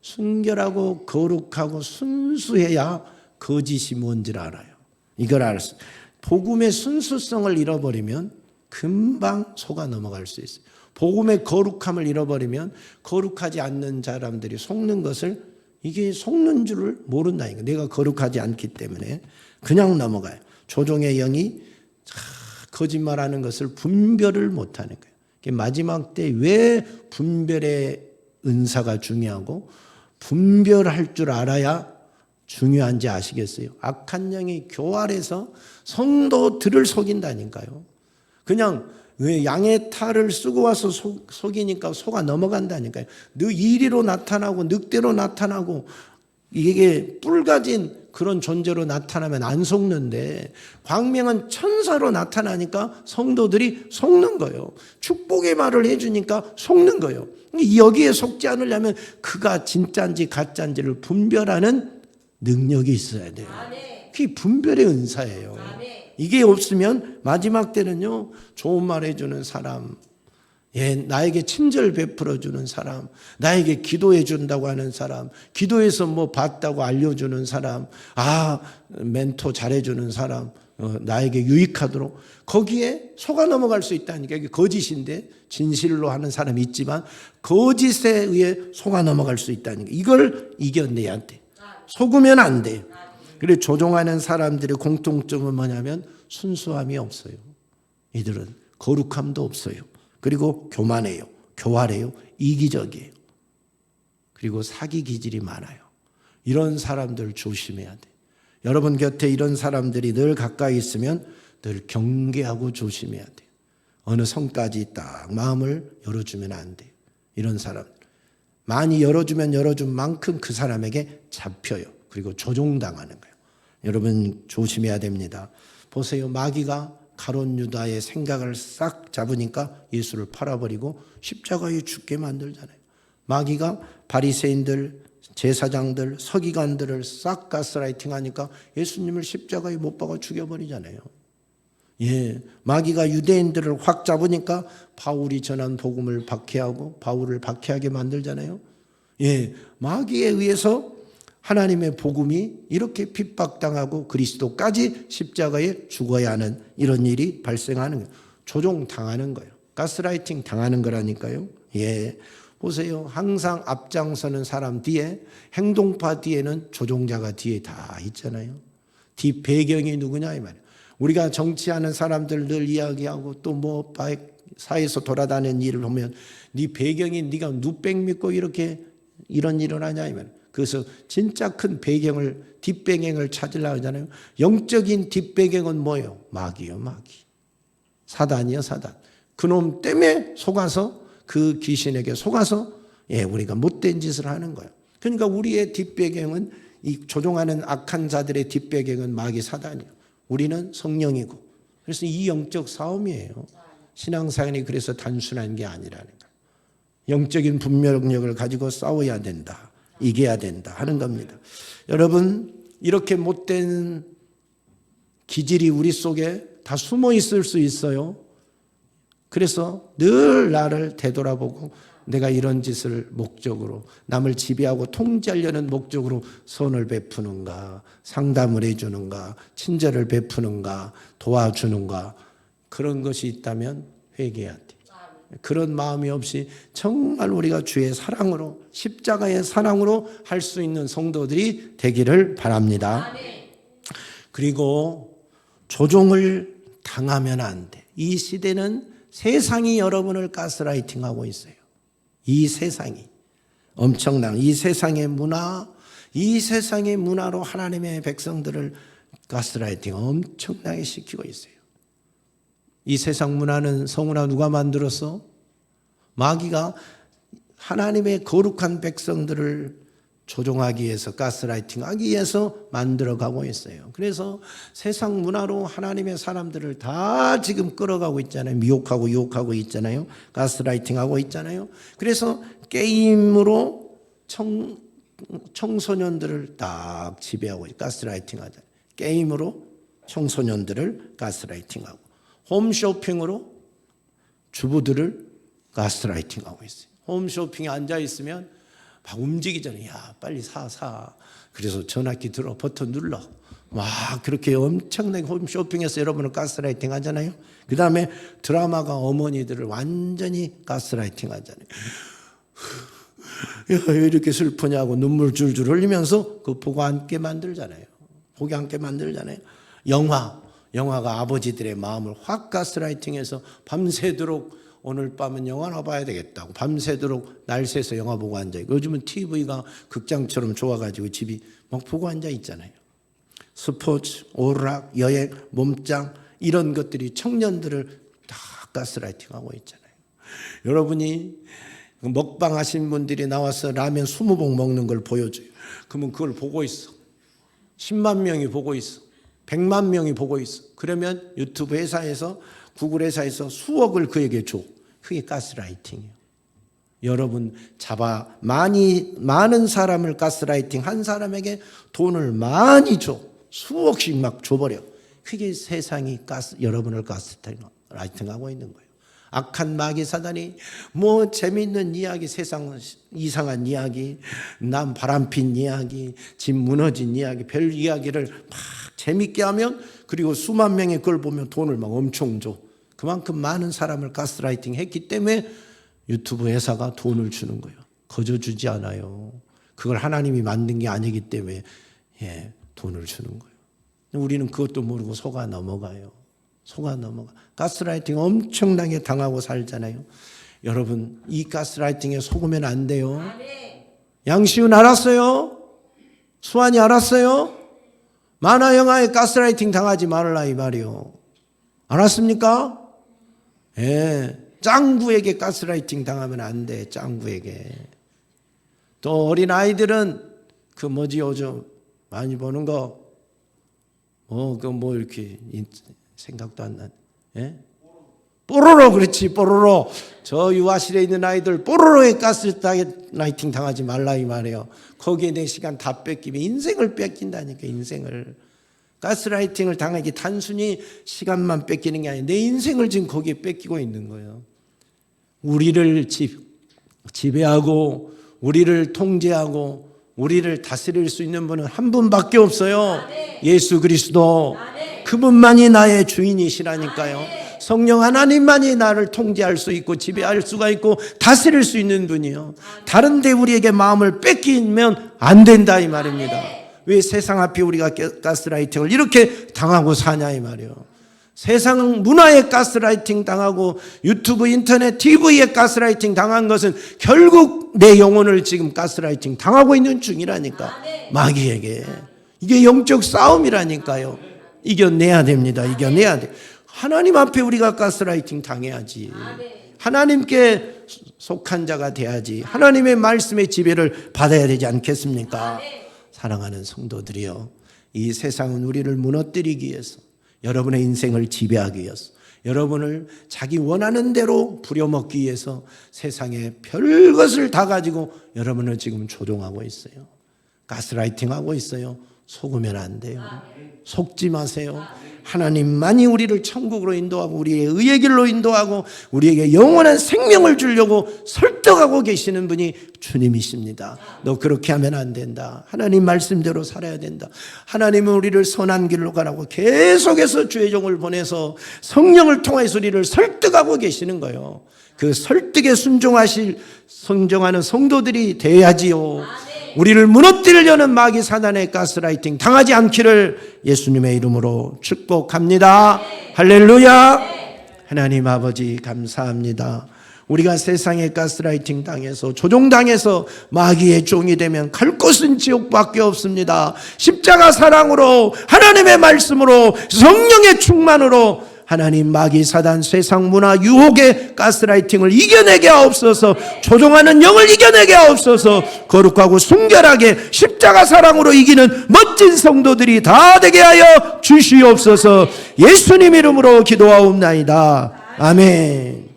순결하고 거룩하고 순수해야 거짓이 뭔지를 알아요. 이걸 알았어요. 복음의 순수성을 잃어버리면 금방 속아 넘어갈 수 있어요. 복음의 거룩함을 잃어버리면 거룩하지 않는 사람들이 속는 것을, 이게 속는 줄을 모른다니까. 내가 거룩하지 않기 때문에 그냥 넘어가요. 조종의 영이 거짓말하는 것을 분별을 못하는 거예요. 마지막 때 왜 분별의 은사가 중요하고 분별할 줄 알아야 중요한지 아시겠어요? 악한 영이 교활해서 성도들을 속인다니까요. 그냥 왜 양의 탈을 쓰고 와서 속이니까 속아 넘어간다니까요. 이리로 나타나고 늑대로 나타나고 이게 뿔 가진 그런 존재로 나타나면 안 속는데, 광명한 천사로 나타나니까 성도들이 속는 거예요. 축복의 말을 해주니까 속는 거예요. 여기에 속지 않으려면 그가 진짜인지 가짜인지를 분별하는 능력이 있어야 돼요. 그게 분별의 은사예요. 이게 없으면 마지막 때는요, 좋은 말 해주는 사람, 나에게 친절 베풀어 주는 사람, 나에게 기도해 준다고 하는 사람, 기도해서 뭐 봤다고 알려주는 사람, 멘토 잘해주는 사람, 나에게 유익하도록, 거기에 속아 넘어갈 수 있다니까. 이게 거짓인데 진실로 하는 사람이 있지만 거짓에 의해 속아 넘어갈 수 있다니까. 이걸 이겨내야 돼. 속으면 안 돼. 그리고 조종하는 사람들의 공통점은 뭐냐면 순수함이 없어요. 이들은 거룩함도 없어요. 그리고 교만해요. 교활해요. 이기적이에요. 그리고 사기 기질이 많아요. 이런 사람들 조심해야 돼. 여러분 곁에 이런 사람들이 늘 가까이 있으면 늘 경계하고 조심해야 돼. 어느 선까지 딱 마음을 열어주면 안 돼. 이런 사람들. 많이 열어주면 열어준 만큼 그 사람에게 잡혀요. 그리고 조종당하는 거예요. 여러분 조심해야 됩니다. 보세요. 마귀가 가룟 유다의 생각을 싹 잡으니까 예수를 팔아버리고 십자가에 죽게 만들잖아요. 마귀가 바리새인들, 제사장들, 서기관들을 싹 가스라이팅하니까 예수님을 십자가에 못 박아 죽여버리잖아요. 마귀가 유대인들을 확 잡으니까 바울이 전한 복음을 박해하고 바울을 박해하게 만들잖아요. 마귀에 의해서 하나님의 복음이 이렇게 핍박당하고 그리스도까지 십자가에 죽어야 하는 이런 일이 발생하는 거예요. 조종당하는 거예요. 가스라이팅 당하는 거라니까요. 보세요. 항상 앞장서는 사람 뒤에, 행동파 뒤에는 조종자가 뒤에 다 있잖아요. 뒤 배경이 누구냐 이 말이에요. 우리가 정치하는 사람들 늘 이야기하고 또 뭐 사회에서 돌아다니는 일을 보면 네 배경이 네가 누백 믿고 이렇게 이런 일을 하냐 이 말이에요. 그래서 진짜 큰 배경을, 뒷배경을 찾으려고 하잖아요. 영적인 뒷배경은 뭐예요? 마귀요, 마귀. 사단이요, 사단. 그놈 때문에 속아서, 그 귀신에게 속아서 우리가 못된 짓을 하는 거예요. 그러니까 우리의 뒷배경은, 이 조종하는 악한 자들의 뒷배경은 마귀, 사단이에요. 우리는 성령이고. 그래서 이 영적 싸움이에요. 신앙생활이 그래서 단순한 게 아니라는 거예요. 영적인 분별력을 가지고 싸워야 된다. 이겨야 된다 하는 겁니다. 여러분, 이렇게 못된 기질이 우리 속에 다 숨어 있을 수 있어요. 그래서 늘 나를 되돌아보고 내가 이런 짓을 목적으로, 남을 지배하고 통제하려는 목적으로 선을 베푸는가, 상담을 해주는가, 친절을 베푸는가, 도와주는가, 그런 것이 있다면 회개해야 돼. 그런 마음이 없이 정말 우리가 주의 사랑으로, 십자가의 사랑으로 할 수 있는 성도들이 되기를 바랍니다. 그리고 조종을 당하면 안 돼. 이 시대는 세상이 여러분을 가스라이팅하고 있어요. 이 세상이 엄청난, 이 세상의 문화, 이 세상의 문화로 하나님의 백성들을 가스라이팅 엄청나게 시키고 있어요. 이 세상 문화는, 성문화 누가 만들었어? 마귀가 하나님의 거룩한 백성들을 조종하기 위해서, 가스라이팅하기 위해서 만들어가고 있어요. 그래서 세상 문화로 하나님의 사람들을 다 지금 끌어가고 있잖아요. 미혹하고 유혹하고 있잖아요. 가스라이팅하고 있잖아요. 그래서 게임으로 청소년들을 딱 지배하고 있어요. 가스라이팅하잖아요. 게임으로 청소년들을 가스라이팅하고, 홈쇼핑으로 주부들을 가스라이팅하고 있어요. 홈쇼핑에 앉아있으면 막 움직이잖아요. 야, 빨리 사. 그래서 전화기 들어 버튼 눌러. 막 그렇게 엄청나게 홈쇼핑에서 여러분을 가스라이팅 하잖아요. 그 다음에 드라마가 어머니들을 완전히 가스라이팅 하잖아요. 야, 왜 이렇게 슬프냐고 눈물 줄줄 흘리면서 그 보고 앉게 만들잖아요. 보게 앉게 만들잖아요. 영화가 아버지들의 마음을 확 가스라이팅해서 밤새도록 오늘 밤은 영화나 봐야 되겠다고 밤새도록 날 새서 영화 보고 앉아있고, 요즘은 TV가 극장처럼 좋아가지고 집이 막 보고 앉아있잖아요. 스포츠, 오락, 여행, 몸짱 이런 것들이 청년들을 다 가스라이팅하고 있잖아요. 여러분이 먹방 하신 분들이 나와서 라면 20봉 먹는 걸 보여줘요. 그러면 그걸 보고 있어. 10만 명이 보고 있어. 100만 명이 보고 있어. 그러면 유튜브 회사에서, 구글 회사에서 수억을 그에게 줘. 그게 가스라이팅이에요. 여러분 많은 사람을 가스라이팅 한 사람에게 돈을 많이 줘. 수억씩 막 줘버려. 그게 세상이 여러분을 가스라이팅하고 있는 거예요. 악한 마귀 사단이 뭐 재미있는 이야기, 세상 이상한 이야기, 남 바람핀 이야기, 집 무너진 이야기, 별 이야기를 막 재밌게 하면, 그리고 수만 명이 그걸 보면 돈을 막 엄청 줘. 그만큼 많은 사람을 가스라이팅 했기 때문에 유튜브 회사가 돈을 주는 거예요. 거저 주지 않아요. 그걸 하나님이 만든 게 아니기 때문에 돈을 주는 거예요. 우리는 그것도 모르고 속아 넘어가요. 가스라이팅 엄청나게 당하고 살잖아요. 여러분, 이 가스라이팅에 속으면 안 돼요. 양시훈 알았어요? 수환이 알았어요? 만화 영화에 가스라이팅 당하지 말라 이 말이요. 알았습니까? 짱구에게 가스라이팅 당하면 안 돼. 짱구에게. 또 어린 아이들은 요즘 많이 보는 거 이렇게 생각도 안 나네. 뽀로로, 그렇지, 뽀로로. 저 유아실에 있는 아이들 뽀로로에 가스라이팅 당하지 말라 이 말이에요. 거기에 내 시간 다 뺏기면 인생을 뺏긴다니까. 인생을. 가스라이팅을 당하기 단순히 시간만 뺏기는 게 아니라 내 인생을 지금 거기에 뺏기고 있는 거예요. 우리를 지배하고 우리를 통제하고 우리를 다스릴 수 있는 분은 한 분밖에 없어요. 예수 그리스도. 그분만이 나의 주인이시라니까요. 성령 하나님만이 나를 통제할 수 있고 지배할 수가 있고 다스릴 수 있는 분이요. 다른 데 우리에게 마음을 뺏기면 안 된다 이 말입니다. 왜 세상 앞에 우리가 가스라이팅을 이렇게 당하고 사냐 이 말이에요. 세상 문화에 가스라이팅 당하고 유튜브, 인터넷, TV에 가스라이팅 당한 것은 결국 내 영혼을 지금 가스라이팅 당하고 있는 중이라니까. 마귀에게. 이게 영적 싸움이라니까요. 이겨내야 됩니다. 이겨내야 돼. 하나님 앞에 우리가 가스라이팅 당해야지. 하나님께 속한 자가 돼야지. 하나님의 말씀의 지배를 받아야 되지 않겠습니까? 사랑하는 성도들이요, 이 세상은 우리를 무너뜨리기 위해서, 여러분의 인생을 지배하기 위해서, 여러분을 자기 원하는 대로 부려먹기 위해서 세상에 별것을 다 가지고 여러분을 지금 조종하고 있어요. 가스라이팅하고 있어요. 속으면 안 돼요. 속지 마세요. 하나님만이 우리를 천국으로 인도하고 우리의 의의 길로 인도하고 우리에게 영원한 생명을 주려고 설득하고 계시는 분이 주님이십니다. 너 그렇게 하면 안 된다. 하나님 말씀대로 살아야 된다. 하나님은 우리를 선한 길로 가라고 계속해서 주의 종을 보내서 성령을 통해서 우리를 설득하고 계시는 거예요. 그 설득에 순종하는 성도들이 돼야지요. 우리를 무너뜨리려는 마귀 사단의 가스라이팅 당하지 않기를 예수님의 이름으로 축복합니다. 할렐루야. 하나님 아버지 감사합니다. 우리가 세상에 가스라이팅 당해서 조종당해서 마귀의 종이 되면 갈 곳은 지옥밖에 없습니다. 십자가 사랑으로, 하나님의 말씀으로, 성령의 충만으로 하나님 마귀 사단 세상 문화 유혹의 가스라이팅을 이겨내게 하옵소서. 조종하는 영을 이겨내게 하옵소서. 거룩하고 순결하게 십자가 사랑으로 이기는 멋진 성도들이 다 되게 하여 주시옵소서. 예수님 이름으로 기도하옵나이다. 아멘.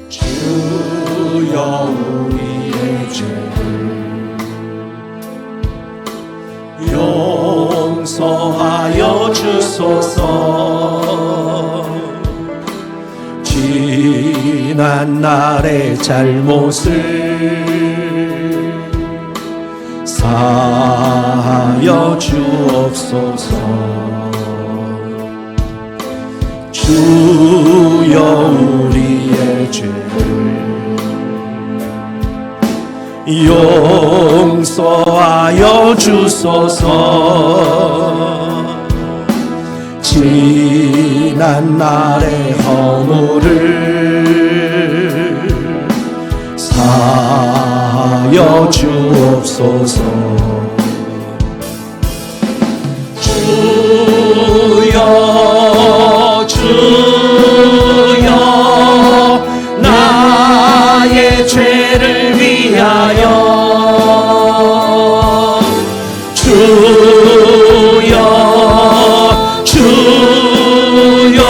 주여 우리의 죄를 용서하여 주소서. 지난 날의 잘못을 사하여 주옵소서. 주여 우리의 죄를 용서하여 주소서. 지난 날의 허물을 사하여 주옵소서. 주여 주여 나의 죄를 위하여 주여 주여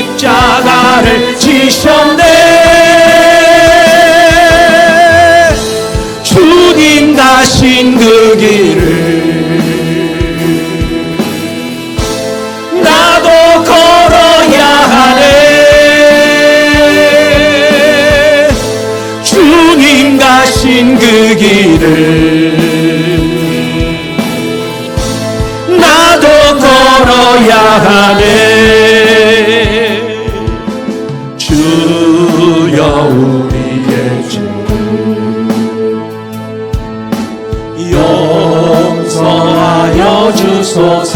십자가를 지셨네. 주님 가신 그 길을 나도 걸어야 하네. 주님 가신 그 길을 나도 걸어야 하네. 주여 우리의 죄를 용서하여 주소서.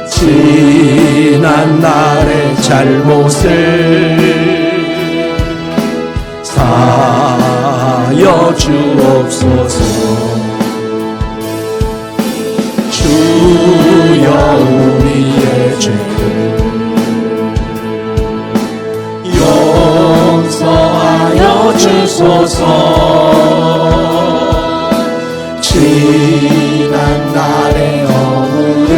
지난 날의 잘못을 사하여 주옵소서. 주여 우리의 죄를 용서하여 주소서. 지난 날의 허물을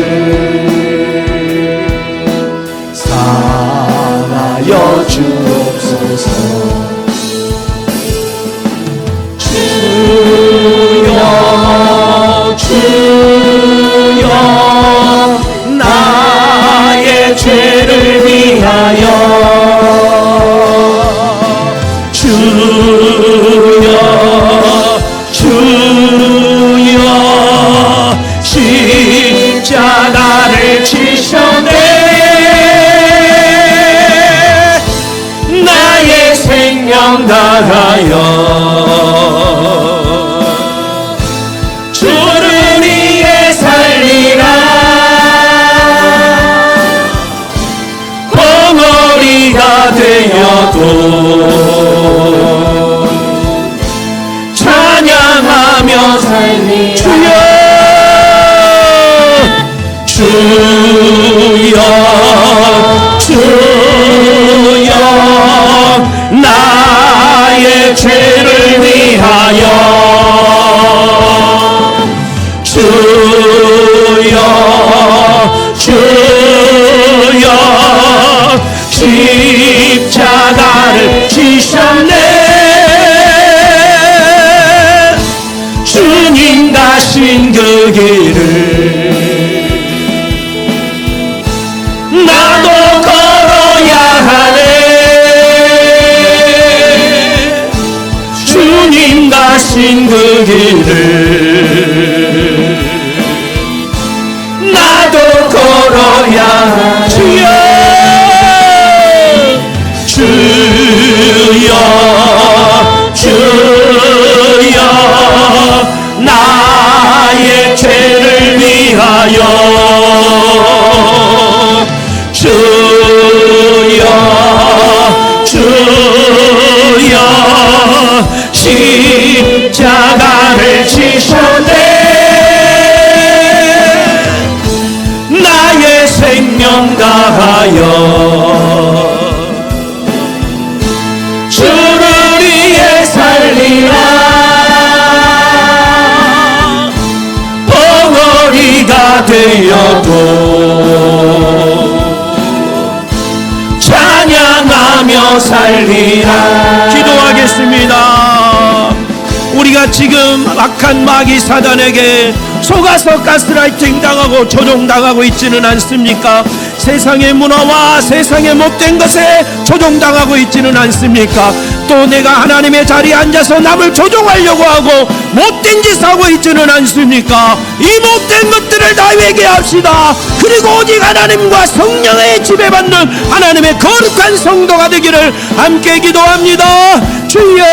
사하여 주옵소서. 주여 주여 나의 죄를 위하여 주여 주여 십자가를 지셨네. 나의 생명 다하여 주를 위해 살리라. 벙어리가 되어도 찬양하며 살리라. 주여 주여 나의 죄를 위하여 주여 주여 십자가를 지셨네. 주님 가신 그 길을 나도 걸어야 하네. 주님 가신 그 길을 나도 걸어야 하네. 주여 주여 주여 나의 죄를 위하여 주여 주여 십자가를 지셨네. 나의 생명 다하여 주를 위해 살리라. 벙어리가 되어도 찬양하며 살리라. 기도하겠습니다. 우리 우리가 지금 악한 마귀 사단에게 속아서 가스라이팅 당하고 조종당하고 있지는 않습니까? 세상의 문화와 세상의 못된 것에 조종당하고 있지는 않습니까? 또 내가 하나님의 자리에 앉아서 남을 조종하려고 하고 못된 짓 하고 있지는 않습니까? 이 못된 것들을 다 회개합시다. 그리고 오직 하나님과 성령의 지배받는 하나님의 거룩한 성도가 되기를 함께 기도합니다. 주여,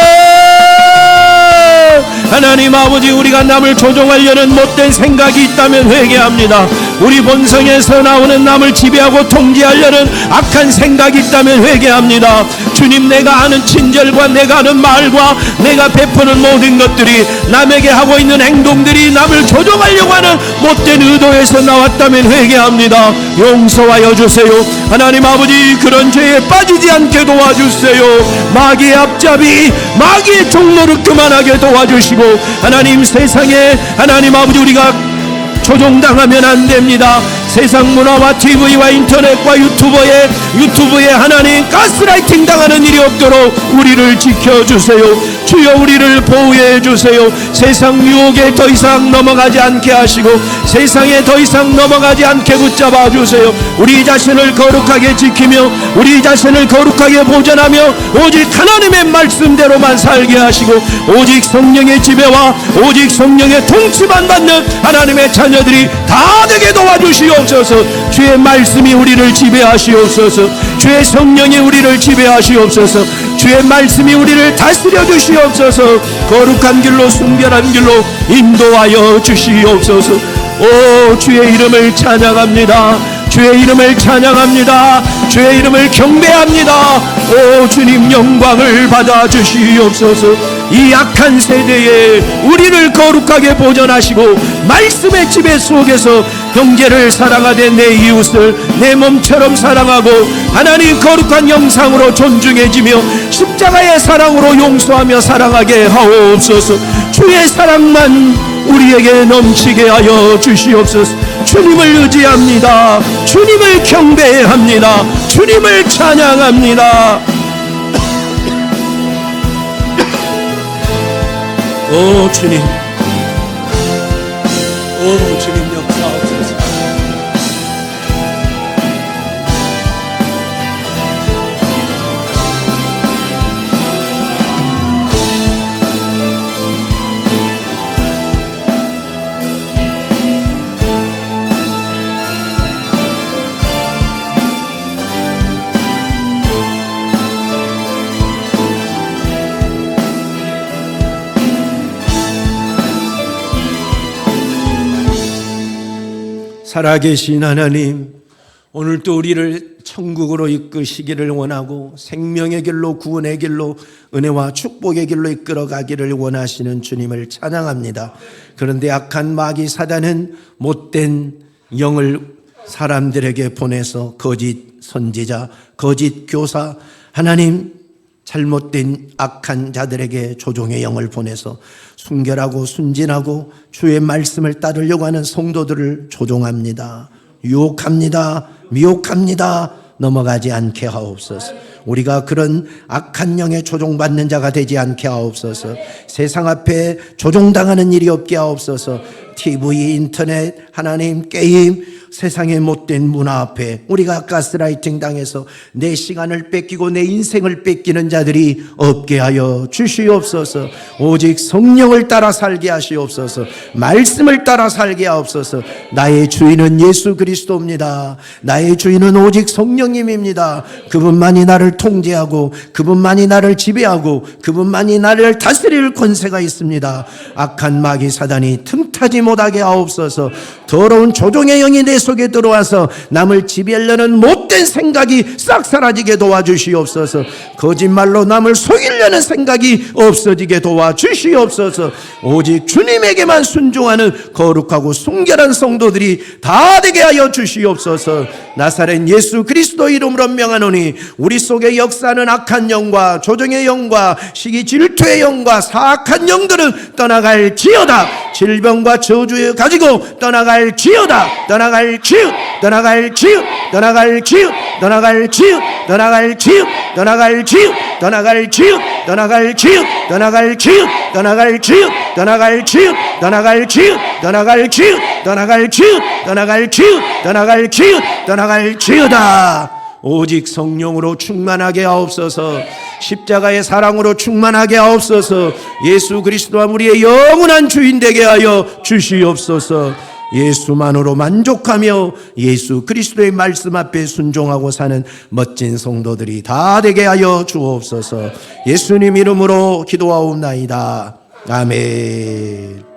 하나님 아버지, 우리가 남을 조종하려는 못된 생각이 있다면 회개합니다. 우리 본성에서 나오는 남을 지배하고 통제하려는 악한 생각이 있다면 회개합니다. 주님, 내가 하는 친절과 내가 하는 말과 내가 베푸는 모든 것들이, 남에게 하고 있는 행동들이 남을 조종하려고 하는 못된 의도에서 나왔다면 회개합니다. 용서하여 주세요. 하나님 아버지, 그런 죄에 빠지지 않게 도와주세요. 마귀의 앞잡이, 마귀의 종로를 그만하게 도와주시고, 하나님, 세상에 하나님 아버지 우리가 조종당하면 안 됩니다. 세상 문화와 TV와 인터넷과 유튜브에 하나님 가스라이팅 당하는 일이 없도록 우리를 지켜주세요. 주여, 우리를 보호해 주세요. 세상 유혹에 더 이상 넘어가지 않게 하시고 세상에 더 이상 넘어가지 않게 붙잡아 주세요. 우리 자신을 거룩하게 지키며 우리 자신을 거룩하게 보존하며 오직 하나님의 말씀대로만 살게 하시고 오직 성령의 지배와 오직 성령의 통치만 받는 하나님의 자녀들이 다 되게 도와주시옵소서. 주의 말씀이 우리를 지배하시옵소서. 주의 성령이 우리를 지배하시옵소서. 주의 말씀이 우리를 다스려 주시옵소서. 거룩한 길로 순결한 길로 인도하여 주시옵소서. 오, 주의 이름을 찬양합니다. 주의 이름을 찬양합니다. 주의 이름을 경배합니다. 오, 주님 영광을 받아 주시옵소서. 이 악한 세대에 우리를 거룩하게 보존하시고 말씀의 지배 속에서 형제를 사랑하되 내 이웃을 내 몸처럼 사랑하고 하나님 거룩한 형상으로 존중해지며 십자가의 사랑으로 용서하며 사랑하게 하옵소서. 주의 사랑만 우리에게 넘치게 하여 주시옵소서. 주님을 의지합니다. 주님을 경배합니다. 주님을 찬양합니다. 오 주님, 오 주님 역사하옵소서. 살아계신 하나님, 오늘도 우리를 천국으로 이끄시기를 원하고 생명의 길로 구원의 길로 은혜와 축복의 길로 이끌어가기를 원하시는 주님을 찬양합니다. 그런데 악한 마귀 사단은 못된 영을 사람들에게 보내서 거짓 선지자, 거짓 교사, 하나님 잘못된 악한 자들에게 조종의 영을 보내서 순결하고 순진하고 주의 말씀을 따르려고 하는 성도들을 조종합니다. 유혹합니다. 미혹합니다. 넘어가지 않게 하옵소서. 우리가 그런 악한 영에 조종받는 자가 되지 않게 하옵소서. 세상 앞에 조종당하는 일이 없게 하옵소서. TV, 인터넷, 하나님, 게임, 세상의 못된 문화 앞에 우리가 가스라이팅 당해서 내 시간을 뺏기고 내 인생을 뺏기는 자들이 없게 하여 주시옵소서. 오직 성령을 따라 살게 하시옵소서. 말씀을 따라 살게 하옵소서. 나의 주인은 예수 그리스도입니다. 나의 주인은 오직 성령님입니다. 그분만이 나를 통제하고 그분만이 나를 지배하고 그분만이 나를 다스릴 권세가 있습니다. 악한 마귀 사단이 틈타지 못하게 하옵소서. 더러운 조종의 영이 내 속에 들어와서 남을 지배하려는 못된 생각이 싹 사라지게 도와주시옵소서. 거짓말로 남을 속이려는 생각이 없어지게 도와주시옵소서. 오직 주님에게만 순종하는 거룩하고 순결한 성도들이 다 되게 하여 주시옵소서. 나사렛 예수 그리스도 이름으로 명하노니 우리 속에 역사하는 악한 영과 조종의 영과 시기 질투의 영과 사악한 영들은 떠나갈지어다. 질병과 저주에 가지고 떠나갈지어다. 떠나갈지어다. 떠나갈지어다. 떠나갈지어다. 떠나갈지어다. 떠나갈지어다. 떠나갈지어다. 떠나갈지어다. 떠나갈 지읒, 떠나갈 지읒, 떠나갈 지읒, 떠나갈 지읒, 떠나갈 지읒, 떠나갈 지읒, 떠나갈 지읒, 떠나갈 지읒, 떠나갈 지읒, 떠나갈 지읒아. 오직 성령으로 충만하게 하옵소서. 십자가의 사랑으로 충만하게 하옵소서. 예수 그리스도와 우리의 영원한 주인 되게 하여 주시옵소서. 예수만으로 만족하며 예수 그리스도의 말씀 앞에 순종하고 사는 멋진 성도들이 다 되게 하여 주옵소서. 예수님 이름으로 기도하옵나이다. 아멘.